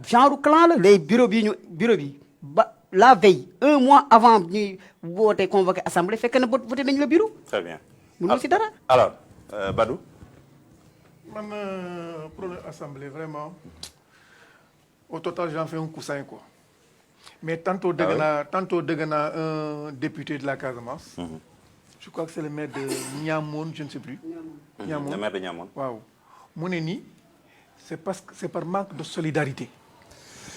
genre clan la les bureau bi ba la veille 1 mois avant ñuy voté convoqué Assemblée fekk na voté nañ le bureau. Très bien. mënul si dara. Alors Badou. Man problème Assemblée vraiment au total j'en fais un coussin quoi. Mais tantôt dégg naa un député de la Casamance. Je crois que c'est le maire de Niamone, je ne sais plus. Niamone. Le maire de Niamone. Waaw mu ne nii c'est parce que c'est par manque de solidarité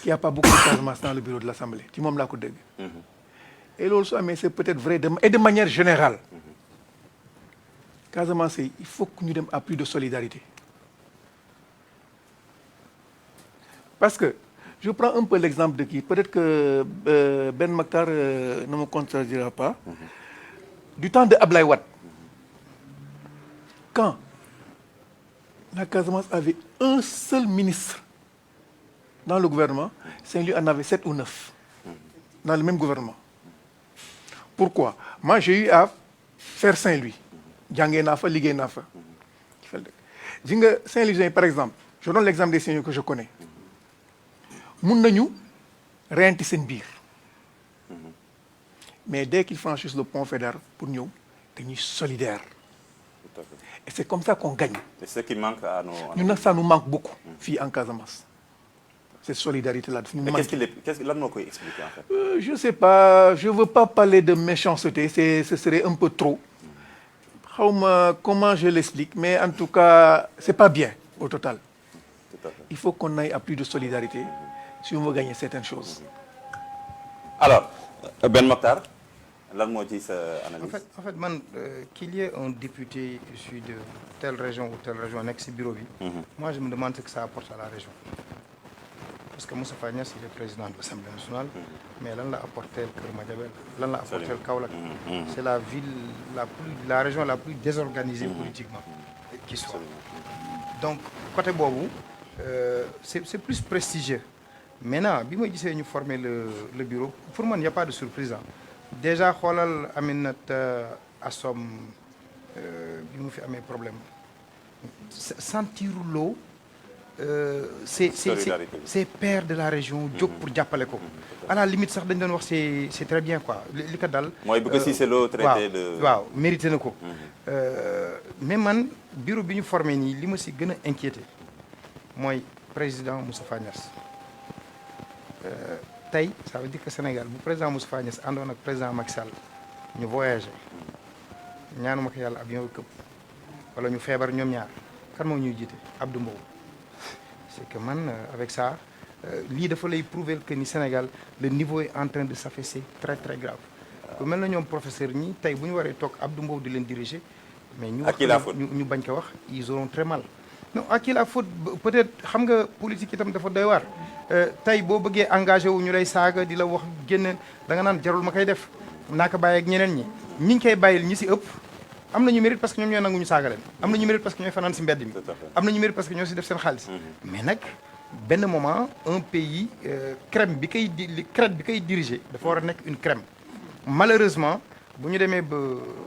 qu'il n'y a pas beaucoup de Casamance dans le bureau de l'Assemblée ci moom laa ko dégg. Et loolu su amee c'est peut-être vrai et de manière générale. Casamance il faut que ñu dem à plus de solidarité. Parce que je prends un peu l'exemple de qui peut-être que Ben Maktar ne me contredira pas. Du temps de Ablaye Wade, quand la Casamance avait un seul ministre dans le gouvernement, Saint-Louis en avait 7 ou 9 dans le même gouvernement. Pourquoi? Moi, j'ai eu à faire Saint-Louis. Jàngee naa fa, liggéey naa fa. Ji nga Saint-Louisien par exemple, je donne l'exemple des Saint-Louis que je connais. Mun nañu reyante seen biir. Mais dès qu'ils franchissent le pont Faidherbe pour ñëw dañuy solidaire. Et c'est comme ça qu'on gagne. C'est ce qui manque à nos... Ñun nag ça nous manque beaucoup fii en Casamance. Cette solidarité-là. Mais qu'est-ce que lan moo koy expliquer en fait? Je sais pas, je veux pas parler de méchanceté, ce serait un peu trop. Xawma comment je l'explique, mais en tout cas, c'est pas bien au total. Il faut qu'on aille à plus de solidarité si on veut gagner certaines choses. Alors, Ben Maktar, lan moo ci sa analyse? En fait man qu'il y ait un député issu de telle région ou telle région nekk ci bureau bi. Moi je me demande ce que ça apporte à la région. Parce que Moustapha Niasse il est président de l'Assemblée nationale, mais lan la apporté Kër Madiabel, lan la apporté Kaolack. C'est la ville la région la plus désorganisée politiquement qui soit. Donc côté boobu c'est plus prestigieux. Maintenant bi ma gisee ñu former le bureau pour man y a pas de surprise. Déjà xoolal Aminata Assom bi mu fi amee problème sentiruloo c'est père de la région jóg pour jàppale ko à la limite sax dañ doon wax c'est très bien quoi li ko dal mooy bëgg si c'est l'eau traité de waaw mérité na ko mais man bureau bi ñu formé nii li ma si gën a inquiété mooy président Moustapha Niasse tey ça veut dire que Sénégal bu président Moustapha Niasse àndoon ak président Macky Sall ñu voyagé ñaanuma ko yàlla avion këpp wala ñu feebar ñoom ñaar kan moo ñuy jiite Abdou Mbow. C'est que man avec ça lii dafa lay prouver que ni Sénégal le niveau est en train de s'affaisser très très grave. ku mel na ñoom professeur ñi tey bu ñu waree toog Abdou Mbow di leen diriger. mais ñu wax ñu bañ ko wax ils auront très mal. non à qui la faute peut-être xam nga politique itam dafa doy waar tey boo bëggee engagé wu ñu lay saaga di la wax génne da nga naan jarul ma koy def naa ko bàyyi ak ñeneen ñi ñu koy bàyyil ñi si ëpp. am nañu mérite parce que ñoom ñoo nangu ñu saaga leen am nañu mérite parce que ñooy fanaan si mbedd mi am nañu mérite parce que ñoo si def seen xaalis mais nag benn moment un pays crème bi koy diriger dafa war a nekk une crème malheureusement bu ñu demee ba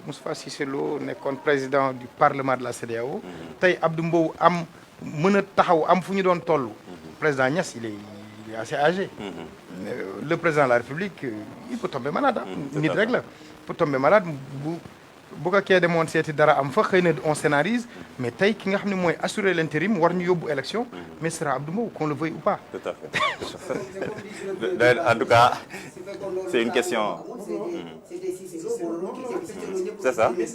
Moustapha Cissé Lo nekkoon président du parlement de la CEDEAO tey Abdou Mbow am mën a taxaw am fu ñu doon toll président Niasse il est assez âgé le président de la République il peut tomber malade nit rek la peut tomber malade bu ko kee demoon seeti dara am fa xëy na on scénarise mais tey ki nga xam ne mooy assurer l'intérim war ñu yóbbu élection mais sera Abdou Mbow qu'on le veuille ou pas. Tout à fait. En tout cas c'est une question. C'est ça. C'est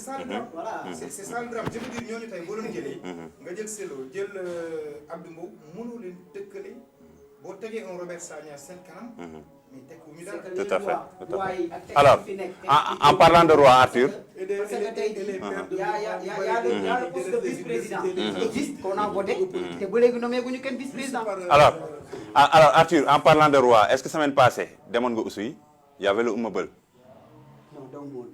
ça le drame. Je veux dire ñooñu tey boo doon jëlee. nga jël Selo jël Abdou Mbow mënoo leen dëkkale boo tegee un Robert Sagna seen kanam. Tout à fait. Alors, en parlant de roi Arthur. Parce que tey jii y a le poste de vice-président qui existe qu'on a voté te ba léegi nommé guñu kenn vice-président. Alors Arthur, en parlant de roi, est-ce que semaine passée demoon nga Oussouye y avait le Ouma Beul? Non donc moom.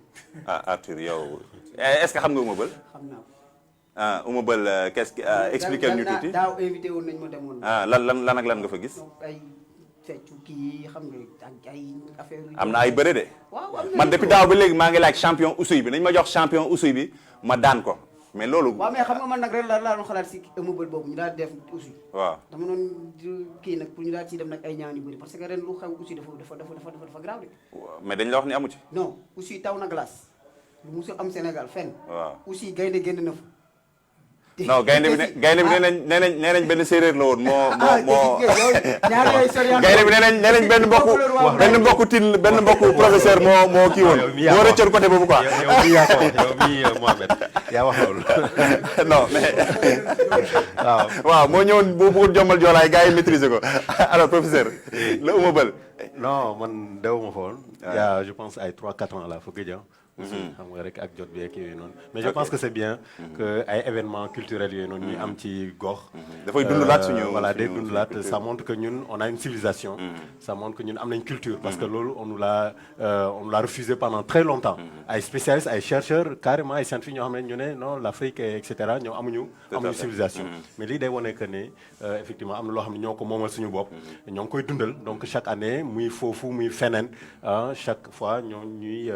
Arthur yow est-ce que xam nga Ouma Beul? Xam naa ko. Ouma Beul qu'est-ce que expliquer ñu tuuti. daaw invité woon nañ ma demoon. lan ak lan nga fa gis? feccu kii xam nga ak ay affaire am na ay bëre de man depuis daaw ba léegi maa ngi laaj champion Oussouye bi nañ ma jox champion Oussouye bi ma daan ko mais loolu. waaw mais xam nga man nag ren laa doon xalaat si immeuble boobu ñu daal def aussi. waaw dama doon kii nag pour ñu daal ciy def nag ay ñaan yu bëri parce que ren lu xew aussi dafa grave de. mais dañ la wax ni amu ci. non aussi taw na glace lu musul am Sénégal fenn. waaw aussi gaynde génn na fa. non gaynde bi nee nañ benn séeréer la woon moo gaynde bi nee nañ benn mbokku professeur moo kii woon moo rëccoon côté boobu quoi. yow mi Mohamed yaa wax loolu. non mais waaw moo ñëwoon boo bëggoon jommal joolaay gars yi maîtriser ko alors professeur le immeuble. non man dewuma fa woon. il y a je pense ay 3-4 ans la fa gëj xam nga rek ak jot bi ak yooyu noonu mais je pense que c'est bien que ay événements culturels yooyu noonu ñuy am ci gox dafay dundalaat suñu voilà day dundalaat ça montre que ñun on a une civilisation ça montre que ñun am nañ culture parce que loolu on nous l'a refusé pendant très longtemps ay spécialistes ay chercheurs carrément ay scientifiques ñoo xam ne ñu ne non l'Afrique et cetera ñoo amuñu civilisation mais lii day wane que ne effectivement am na loo xam ne ñoo ko moomal suñu bopp ñoo ngi koy dundal donc chaque année muy foofu muy feneen chaque fois ñoo ñuy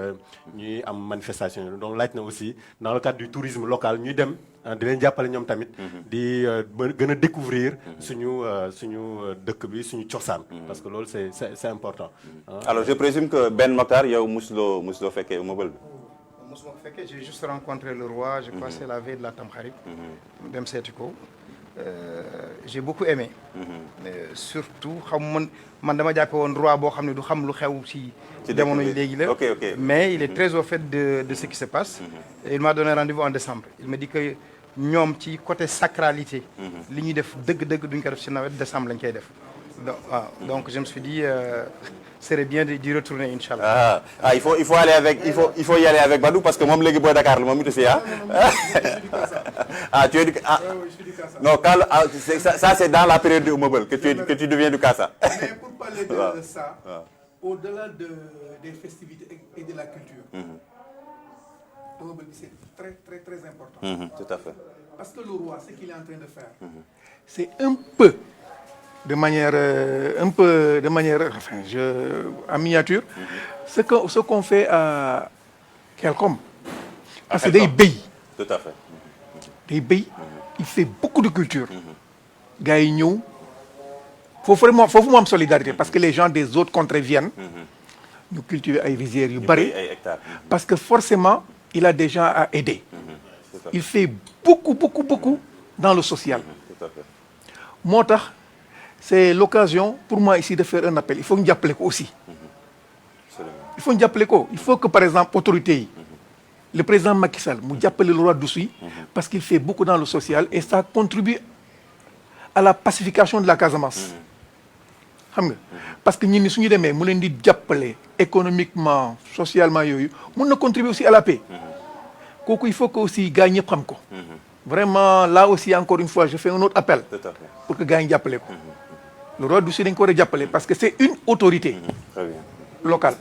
am manifestation yi donc laaj na aussi dans le cadre du tourisme local ñuy dem di leen jàppale ñoom tamit di gën a découvrir suñu dëkk bi suñu cosaan parce que loolu c'est important. alors je présume que Ben Mokhtar yow musuloo fekkee immeuble bi. mosuma ko fekkee j'ai juste rencontré le roi je crois c'est la veille de la Tamkharit dem seeti ko j'ai beaucoup aimé surtout xam man dama jàppe woon roi boo xam ne du xam lu xew ci jamono yi léegi la mais il est très au fait de ce qui se passe et il m'a donné rendez-vous en décembre il m'a dit que ñoom ci côté sacralité li ñuy def dëgg-dëgg duñ ko def ci nawet décembre lañ koy def donc je me suis dit serait bien d'y retourner inchallah. Il faut y aller avec Badou parce que moom léegi booy Dakar la moom it aussi tu es du non ça c'est dans la période du immeuble que tu deviens du Casa. Mais pour parler de ça au-delà des festivités et de la culture immeuble bi c'est très important. Tout à fait. Parce que le roi ce qu'il est en train de faire c'est un peu de manière enfin en miniature ce qu'on fait à Kelkom parce que day béy. Tout à fait. day béy il fait beaucoup de culture gars yi ñëw foofu mu am solidarité parce que les gens des autres contrées viennent ñu cultiver ay rizières yu bari parce que forcément il a des gens à aider il fait beaucoup dans le social moo tax c'est l'occasion pour moi ici de faire un appel il faut ñu jàppale ko aussi il faut ñu jàppale ko il faut que par exemple autorités yi le président Macky Sall mu jàppale le roi d'Oussouye parce qu'il fait beaucoup dans le social et ça contribue à la pacification de la Casamance xam nga parce que ñun ni suñu demee mu leen di jàppale économiquement socialement yooyu mun na contribuer aussi à la paix kooku il faut que aussi gars ñëpp xam ko vraiment là aussi encore une fois je fais un autre appel pour que gars yi jàppale ko le roi d'Oussouye dañ ko war a jàppale parce que c'est une autorité locale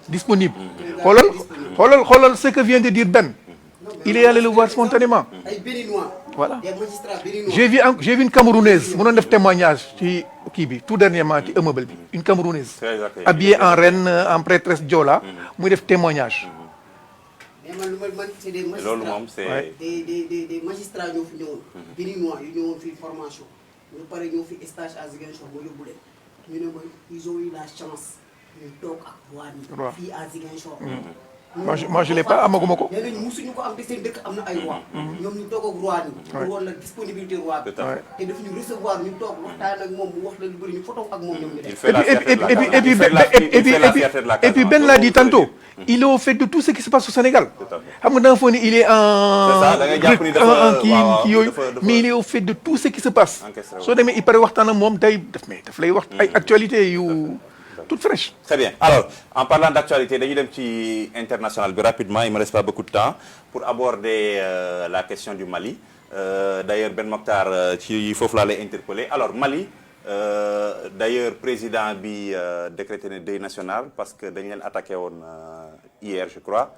disponible xoolal ce que vient de dire Ben il est allé le voir spontanément voilà j'ai vu une Camerounaise mu doon def témoignage ci kii bi tout dernièrement ci immeuble bi une Camerounaise habillée en reine en prêtresse Joola muy def témoignage c'est des magistrats loolu moom c'est des magistrats ñoo fi ñëwoon béninois yu ñëwoon fi formation ñu pare ñëw fi stage à Ziguinchor moo yóbbu leen ñu ne mooy ils ont eu la chance ñu toog ak roi bi fii à Ziguinchor moi je l'ai pas amaguma ko nee nañu musuñu ko am te seen dëkk am na ay roi ñoom ñu toog ak roi ni pour woon la disponibilité roi bi te daf ñu recevoir ñu toog waxtaan ak moom mu wax la lu bëri ñu photo ak moom ñoom ñu def et puis Ben l'a dit tantôt il est au fait de tout ce qui se passe au Sénégal xam nga da nga foog ni il est en kii yooyu mais il est au fait de tout ce qui se passe soo demee il paraît waxtaan ak moom day daf lay wax ay actualité yu toute fraîche. Très bien. Alors, en parlant d'actualité, dañuy dem ci international bi rapidement, il me reste pas beaucoup de temps pour aborder la question du Mali. D'ailleurs Ben Mokhtar ci foofu laa lay interpeller. Alors Mali d'ailleurs président bi décrété ne deuil national parce que dañ leen attaqué woon hier je crois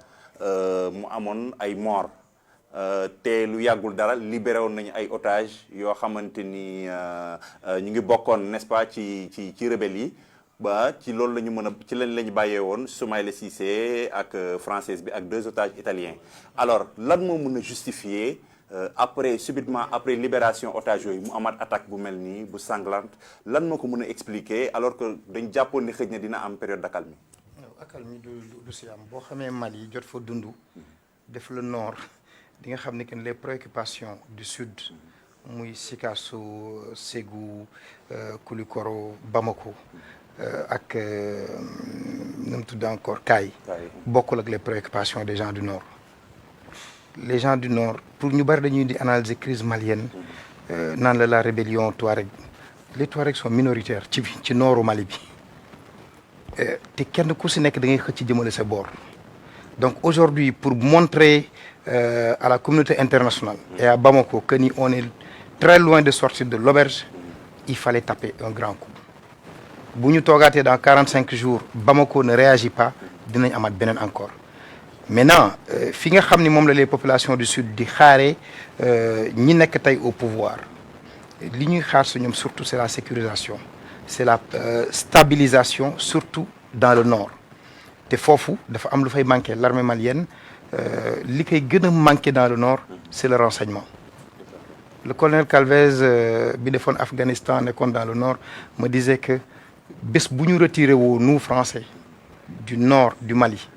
mu amoon ay morts te lu yàggul dara libéré woon nañu ay otages yoo xamante ni ñu ngi bokkoon n'est-ce pas ci rebelles yi. ba ci loolu la ñu mën a ci lañ la ñu bàyyee woon Soumaïla Cissé ak française bi ak 2 otages italiens alors lan moo mën a justifier après subitement après libération otage yooyu mu amaat attaque bu mel nii bu sanglante lan moo ko mën a expliquer alors que dañ jàppoon ni xëj na dina am période d'accalmie. accalmie du si am boo xamee Mali jot fa dund def le nord di nga xam ne que les préoccupations du sud muy Sikasso Ségou Koulikoro Bamako ak nu mu tudd encore Kaay bokkul ak les préoccupations des gens du nord. Les gens du nord pour ñu bari dañuy di analyser crise malienne naan la rébellion Touareg les Touaregs sont minoritaires ci nooru Mali bi te kenn ku si nekk da ngay xëcc jëmale sa boor. Donc aujourd'hui pour montrer à la communauté internationale et à Bamako que ni on est très loin de sortir de l'auberge, il fallait taper un grand coup. Bu ñu toogaatee dans 45 jours Bamako ne réagit pas dinañ amaat beneen encore. Maintenant fi nga xam ni moom la les populations du sud di xaare ñi nekk tey au pouvoir li ñuy xaar su ñoom surtout c'est la sécurisation c'est la stabilisation surtout dans le nord te foofu dafa am lu fay manquer l'armée malienne li koy gën a manquer dans le nord c'est le renseignement. Le colonel Calvez bi defoon Afghanistan nekkoon dans le nord me disait que bés bu ñu retiré woo nous français du nord du Mali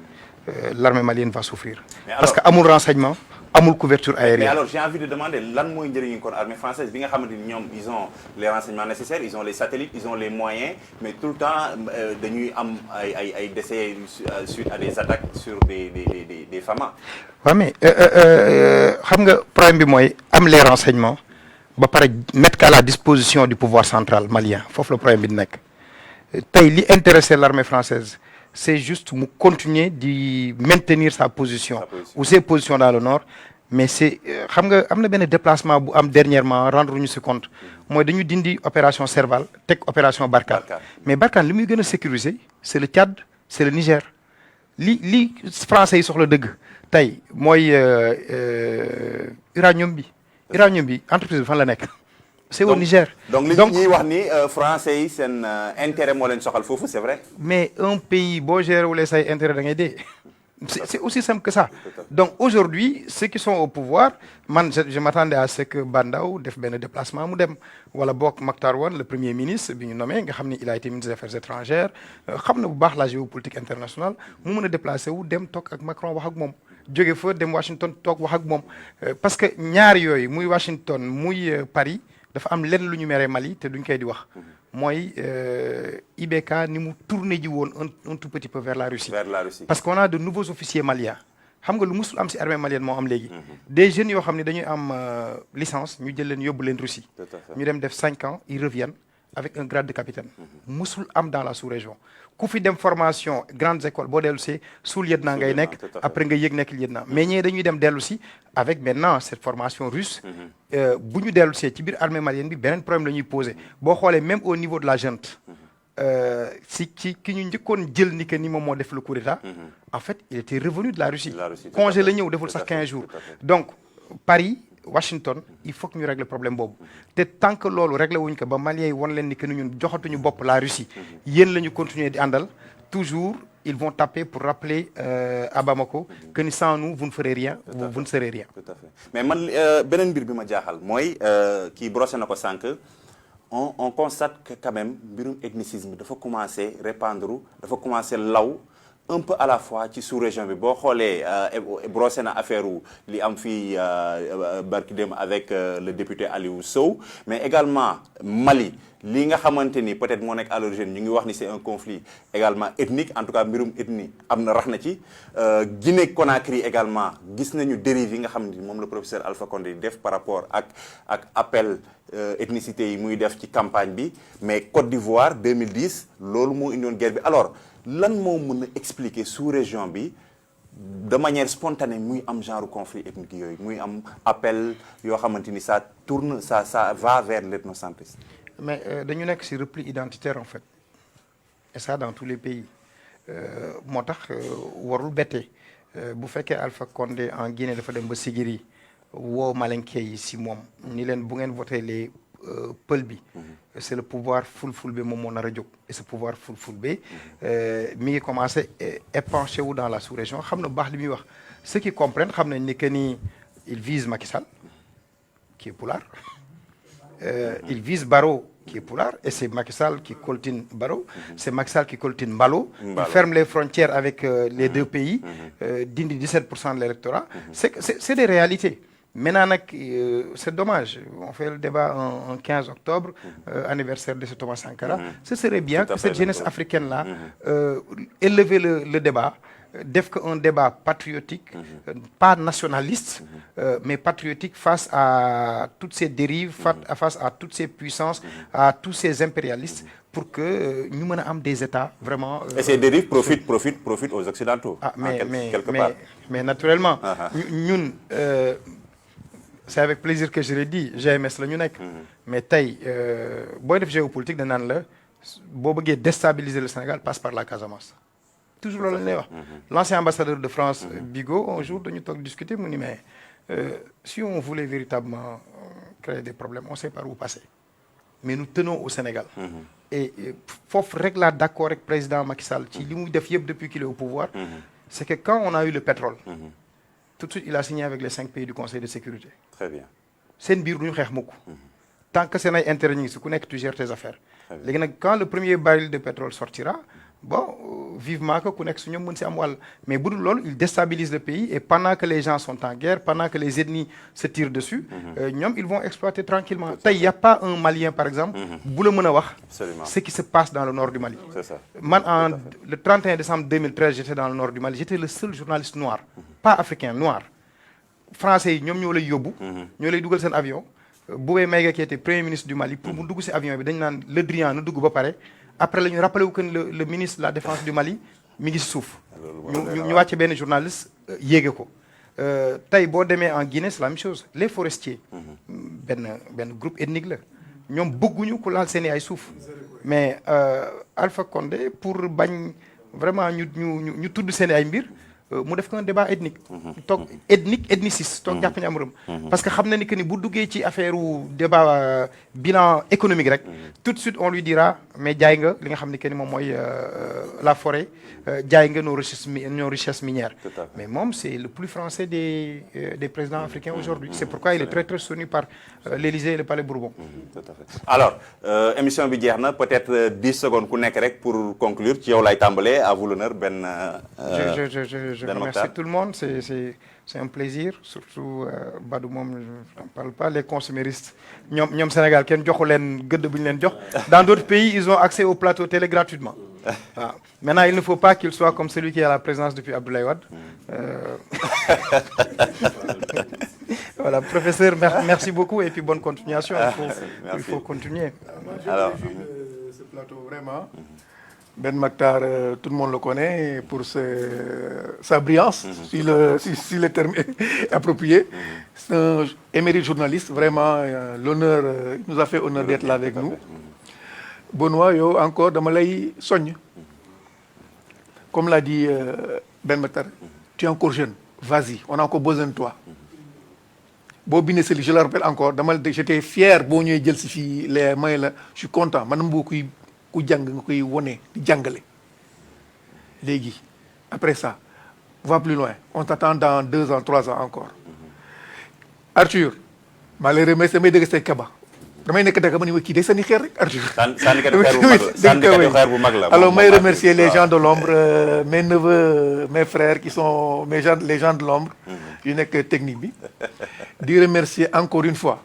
l'armée malienne va souffrir. Parce que amul renseignement amul couverture aérienne. Mais alors j'ai envie de demander lan mooy njëriñu kon armée française bi nga xamante ni ñoom ils ont les renseignements nécessaires ils ont les satellites ils ont les moyens mais tout le temps dañuy am ay décès suite à des attaques sur des FAMA. waaw mais xam nga problème bi mooy am les renseignements ba pare mettre qu'à la disposition du pouvoir central malien foofu la problème bi di nekk tey li intéressé l'armée française. C'est juste mu continuer di maintenir sa position ou ses positions dans le nord mais c'est xam nga am na benn déplacement bu am dernièrement rendre ñu si compte mooy dañu dindi opération Serval teg opération Barkhane mais Barkhane li muy gën a sécuriser c'est le Tchad c'est le Niger li français yi soxla dëgg tey mooy uranium bi entreprise bi fan la nekk c'est au Niger. Donc li ñuy wax ni français yi seen intérêt moo leen soxal foofu c'est vrai. Mais un pays boo géré wulee say intérêt da ngay dee. C'est aussi simple que ça. Donc aujourd'hui ceux qui sont au pouvoir man je m'attendais à ce que Bandaw def benn déplacement mu dem wala bokk Makhtar Wane le premier ministre bi ñu nommé nga xam ni il a été ministre des affaires étrangères xam na bu baax la géopolitique internationale mu mën a déplacé wu dem toog ak Macron wax ak moom jóge fa dem Washington toog wax ak moom parce que ñaar yooyu muy Washington muy Paris. dafa am lenn lu ñu meree Mali te duñ koy di wax mooy IBK ni mu tourné ji woon un tout petit peu vers la Russie. Parce qu'on a de nouveaux officiers maliens xam nga lu musul am ci armée malienne moo am léegi. Des jeunes yoo xam ne dañuy am licence ñu jël leen yóbbu leen Russie. ñu dem def 5 ans ils reviennent avec un grade de capitaine. musul am dans la sous-région. ku fi dem formation grandes écoles boo dellu si sous-lieutenant ngay nekk après nga yëg nekk lieutenant mais ñee dañuy dem dellu si avec maintenant cette formation russe bu ñu dellu see ci biir armée malienne bi beneen problème la ñuy posé boo xoolee même au niveau de la junte ci ki ñu njëkkoon jël ni que ni moom moo def le coup d'état en fait il était revenu de la Russie congé la ñëw deful sax 15 jours donc Paris Washington il faut que ñu régler problème boobu te tant que loolu réglé wuñ ko ba Maliens yi won leen ni que ñun joxatuñu bopp la Russie yéen la ñu continuer di àndal toujours ils vont taper pour rappeler à Bamako que ni sans nous vous ne ferez rien vous ne serez rien. Tout à fait mais man beneen mbir bi ma jaaxal mooy kii brossé na ko sànq on constate que quand même mbirum ethnicisme dafa commencer répandre dafa commencer law un peu à la fois ci sous-région bi boo xoolee brossé na affaire li am fii barki dem avec le député Aliou Sow mais également Mali li nga xamante ni peut-être moo nekk à l'origine ñu ngi wax ni c'est un conflit également ethnique en tout cas mbirum ethnie am na rax na ci Guinée Conakry également gis nañu dérive yi nga xam ni moom le professeur Alpha Condé def par rapport ak appel ethnicité yi muy def ci campagne bi mais Côte d'Ivoire 2010 loolu moo indoon guerre bi alors lan moo mën a expliquer sous-région bi de manière spontanée muy am genre conflit ethnique yooyu muy am appel yoo xamante ni ça tourne ça va vers l'ethnocentrisme. Mais dañu nekk ci repli identitaire en fait et ça dans tous les pays moo tax warul bette bu fekkee Alpha Condé en Guinée dafa dem ba Sigiri woo Malinké yi ci moom ni leen bu ngeen voté les pël bi c'est le pouvoir fulfulde moom moo nar a jóg et ce pouvoir fulfulde mi ngi commencé épanché wu dans la sous-région xam na baax li muy wax ceux qui comprennent xam nañ ni que ni il vise Macky Sall qui est Poulard. Il vise Barrow, qui est Poulard, et c'est Macky Sall qui coltine Barrow. C'est Macky Sall qui coltine Mbalo. Il ferme les frontières avec les deux pays, dindi 17% de l'électorat. C'est des réalités. Maintenant, c'est dommage. On fait le débat en 15 octobre, anniversaire de Thomas Sankara. Ce serait bien que cette jeunesse africaine-là élève le débat, un débat patriotique, pas nationaliste, mais patriotique face à toutes ces dérives, face à toutes ces puissances, à tous ces impérialistes, pour que nous ayons des États vraiment... Et ces dérives profitent aux Occidentaux, quelque part. Mais naturellement, nous... c'est avec plaisir que je l'ai dit, GMS la ñu nekk. Mais tey booy def géopolitique da naan la boo bëggee déstabiliser le Sénégal passe par la Casamance. Toujours loolu la ñuy wax. L'ancien ambassadeur de France, Bigot, un jour dañu toog discuter mu ni mais si on voulait véritablement créer des problèmes, on sait par où passer. Mais nous tenons au Sénégal. Et foofu rek laa d'accord avec président Macky Sall ci li muy def yëpp depuis qu'il est au pouvoir. C'est que quand on a eu le pétrole. Tout de suite, il a signé avec les 5 pays du Conseil de sécurité. Très bien. C'est une biir tant que c'est un intérêt, tu gères tes affaires. Quand le premier baril de pétrole sortira, bon, vivement que mais il déstabilise le pays et pendant que les gens sont en guerre, pendant que les ennemis se tirent dessus, ils vont exploiter tranquillement. Il n'y a pas un Malien, par exemple, ce qui se passe dans le nord du Mali. C'est ça. Le 31 décembre 2013, j'étais dans le nord du Mali. J'étais le seul journaliste noir, pas africain, noir. Français, ils ont eu un avion. Boué Maïga qui était premier ministre du Mali, pour mu cet avion, le Drian, nous après, nous rappelons que le ministre de la Défense du Mali, Migi Souf, nous avons un journaliste, Yegeko. Taï Bodeme en Guinée, c'est la même chose. Les forestiers, un groupe ethnique, nous avons beaucoup de gens qui ont Souf. Mais Alpha Condé, pour vraiment nous tout de Séné Aimbir, mu def ko un débat ethnique. Ethniciste toog jàpp ni am rëm. Parce que xam na ni que ni bu duggee ci affaire débat bilan économique rek. Tout de suite on lui dira mais jaay nga li nga xam ni que ni moom mooy la forêt jaay nga nos richesses minières. Mais moom c'est le plus français des présidents africains aujourd'hui. C'est pourquoi il est très très soutenu par l'Élysée et le Palais Bourbon. Tout à fait. Alors émission bi jeex na peut-être 10 secondes ku nekk rek pour conclure ci yow lay tàmbalee à vous l'honneur benn. Je remercie tout le monde, c'est un plaisir, surtout Badou Mom, je n'en parle pas, les consuméristes. Ñom Sénégal, dans d'autres pays, ils ont accès au plateau télé gratuitement. Maintenant, il ne faut pas qu'il soit comme celui qui est à la présidence depuis Abdoulaye Wade. Voilà, professeur, merci beaucoup et puis bonne continuation. Il faut continuer. Alors, ce plateau, vraiment. Ben Maktar, tout le monde le connaît pour sa brillance, si le terme est approprié. C'est un émérite journaliste, vraiment, l'honneur, il nous a fait honneur d'être là avec nous. Benoît, yo, encore, dans Malay, soigne. Comme l'a dit Ben Maktar, tu es encore jeune, vas-y, on a encore besoin de toi. Bobine Seli, je le rappelle encore, j'étais fier, les mains, je suis content. Ku jàng nga koy wone di jàngale léegi après ça va plus loin on t'attend dans 2 ans 3 ans encore Arthur maa lay remercier may dégg say kaba damay nekk daka ma ni kii day sànni xeer rek Arthur sànnikatu xeer bu mag la alors may remercier les gens de l'ombre mes neveux mes frères qui sont les gens de l'ombre yu nekk technique bi di remercier encore une fois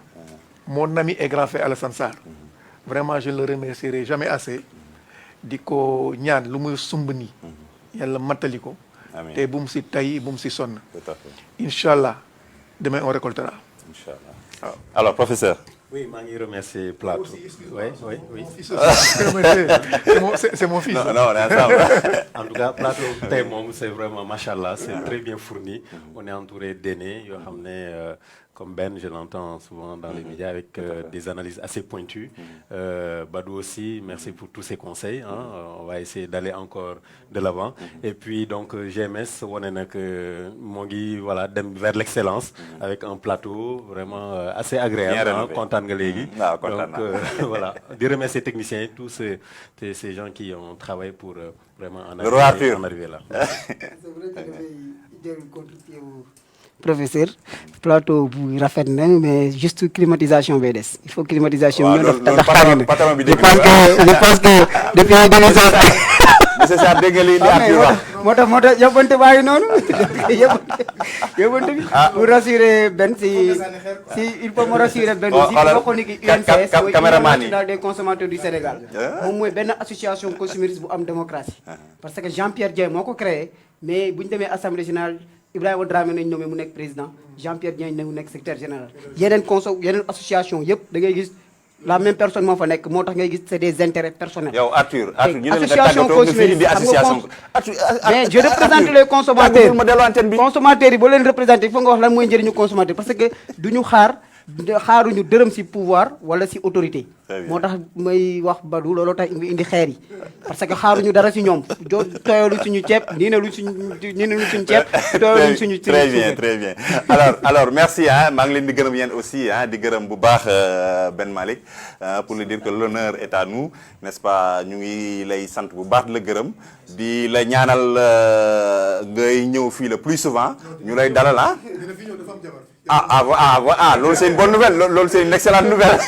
mon ami et grand frère Alassane Sarr. Vraiment, je ne le remercierai jamais assez. Diko ñaan lu muy sumb nii yàlla mattali ko te bu mu si tay bu mu si sonn. Tout à fait. Inch'Allah, demain on récoltera. Inch'Allah. Alors, professeur. Oui, je remercie Plateau. Oui. C'est mon fils. Non, on est ensemble. En tout cas, Plateau, c'est vraiment, machallah, c'est très bien fourni. On est entouré d'aînés, comme Ben, je l'entends souvent dans les médias avec des analyses assez pointues. Badou aussi, merci pour tous ces conseils. On va essayer d'aller encore de l'avant. Et puis, donc, GMS, on est voilà, vers l'excellence avec un plateau vraiment assez agréable, content de l'aider. Donc, voilà, de remercier les techniciens et tous ces gens qui ont travaillé pour vraiment en arriver là. C'est vrai que professeur plateau bu rafet na mais juste climatisation bay des il faut climatisation. waaw ñoo loolu def tàng patron bi je pense que depuis 2005. monsieur Sarr dégg nga li Arthur wax. moo tax yóbbante baa ngi noonu yóbbante bi. pour rassurer benn si il faut me rassurer benn si bokk ni ki UNCS mooy Union nationale des consommateurs du Sénégal. moom mooy benn association consumériste bu am démocratie. parce que Jean-Pierre Dieng moo ko créé mais bu ñu demee assemblée générale Ibrahima Dramé nañ nommé mu nekk président Jean-Pierre Dieng mu nekk secrétaire général. yeneen association yëpp da ngay gis la même personne moo fa nekk moo tax ngay gis c'est des intérêts personnels. yow Arthur ñu ne la nga association tàggatoo nga fii di association. mais je représente les consommateurs consommateurs yi boo leen représenté il faut nga wax lan mooy njëriñu consommateur parce que duñu xaaruñu dërëm ci pouvoir wala ci autorité. moo tax may wax Badou looloo tax indi xeer yi parce que xaaruñu dara ci ñoom tooyaluñ suñu ceeb nii ne luñ suñu ceeb tooyaluñ suñu très bien très bien alors merci maa ngi leen di gërëm yéen aussi di gërëm bu baax Ben Malick pour lui dire que l'honneur est à nous n'est-ce pas ñu ngi lay sant bu baax di la gërëm di la ñaanal ngay ñëw fii le plus souvent ñu lay dalal loolu c'est une bonne nouvelle loolu c'est une excellente nouvelle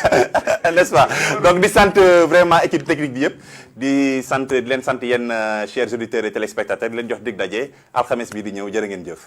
n'est-ce pas donc di sant vraiment équipe technique bi yëpp di leen sant yéen chers auditeurs et téléspectateurs di leen jox dig daje alxames bi di ñëw jërë ngeen jëf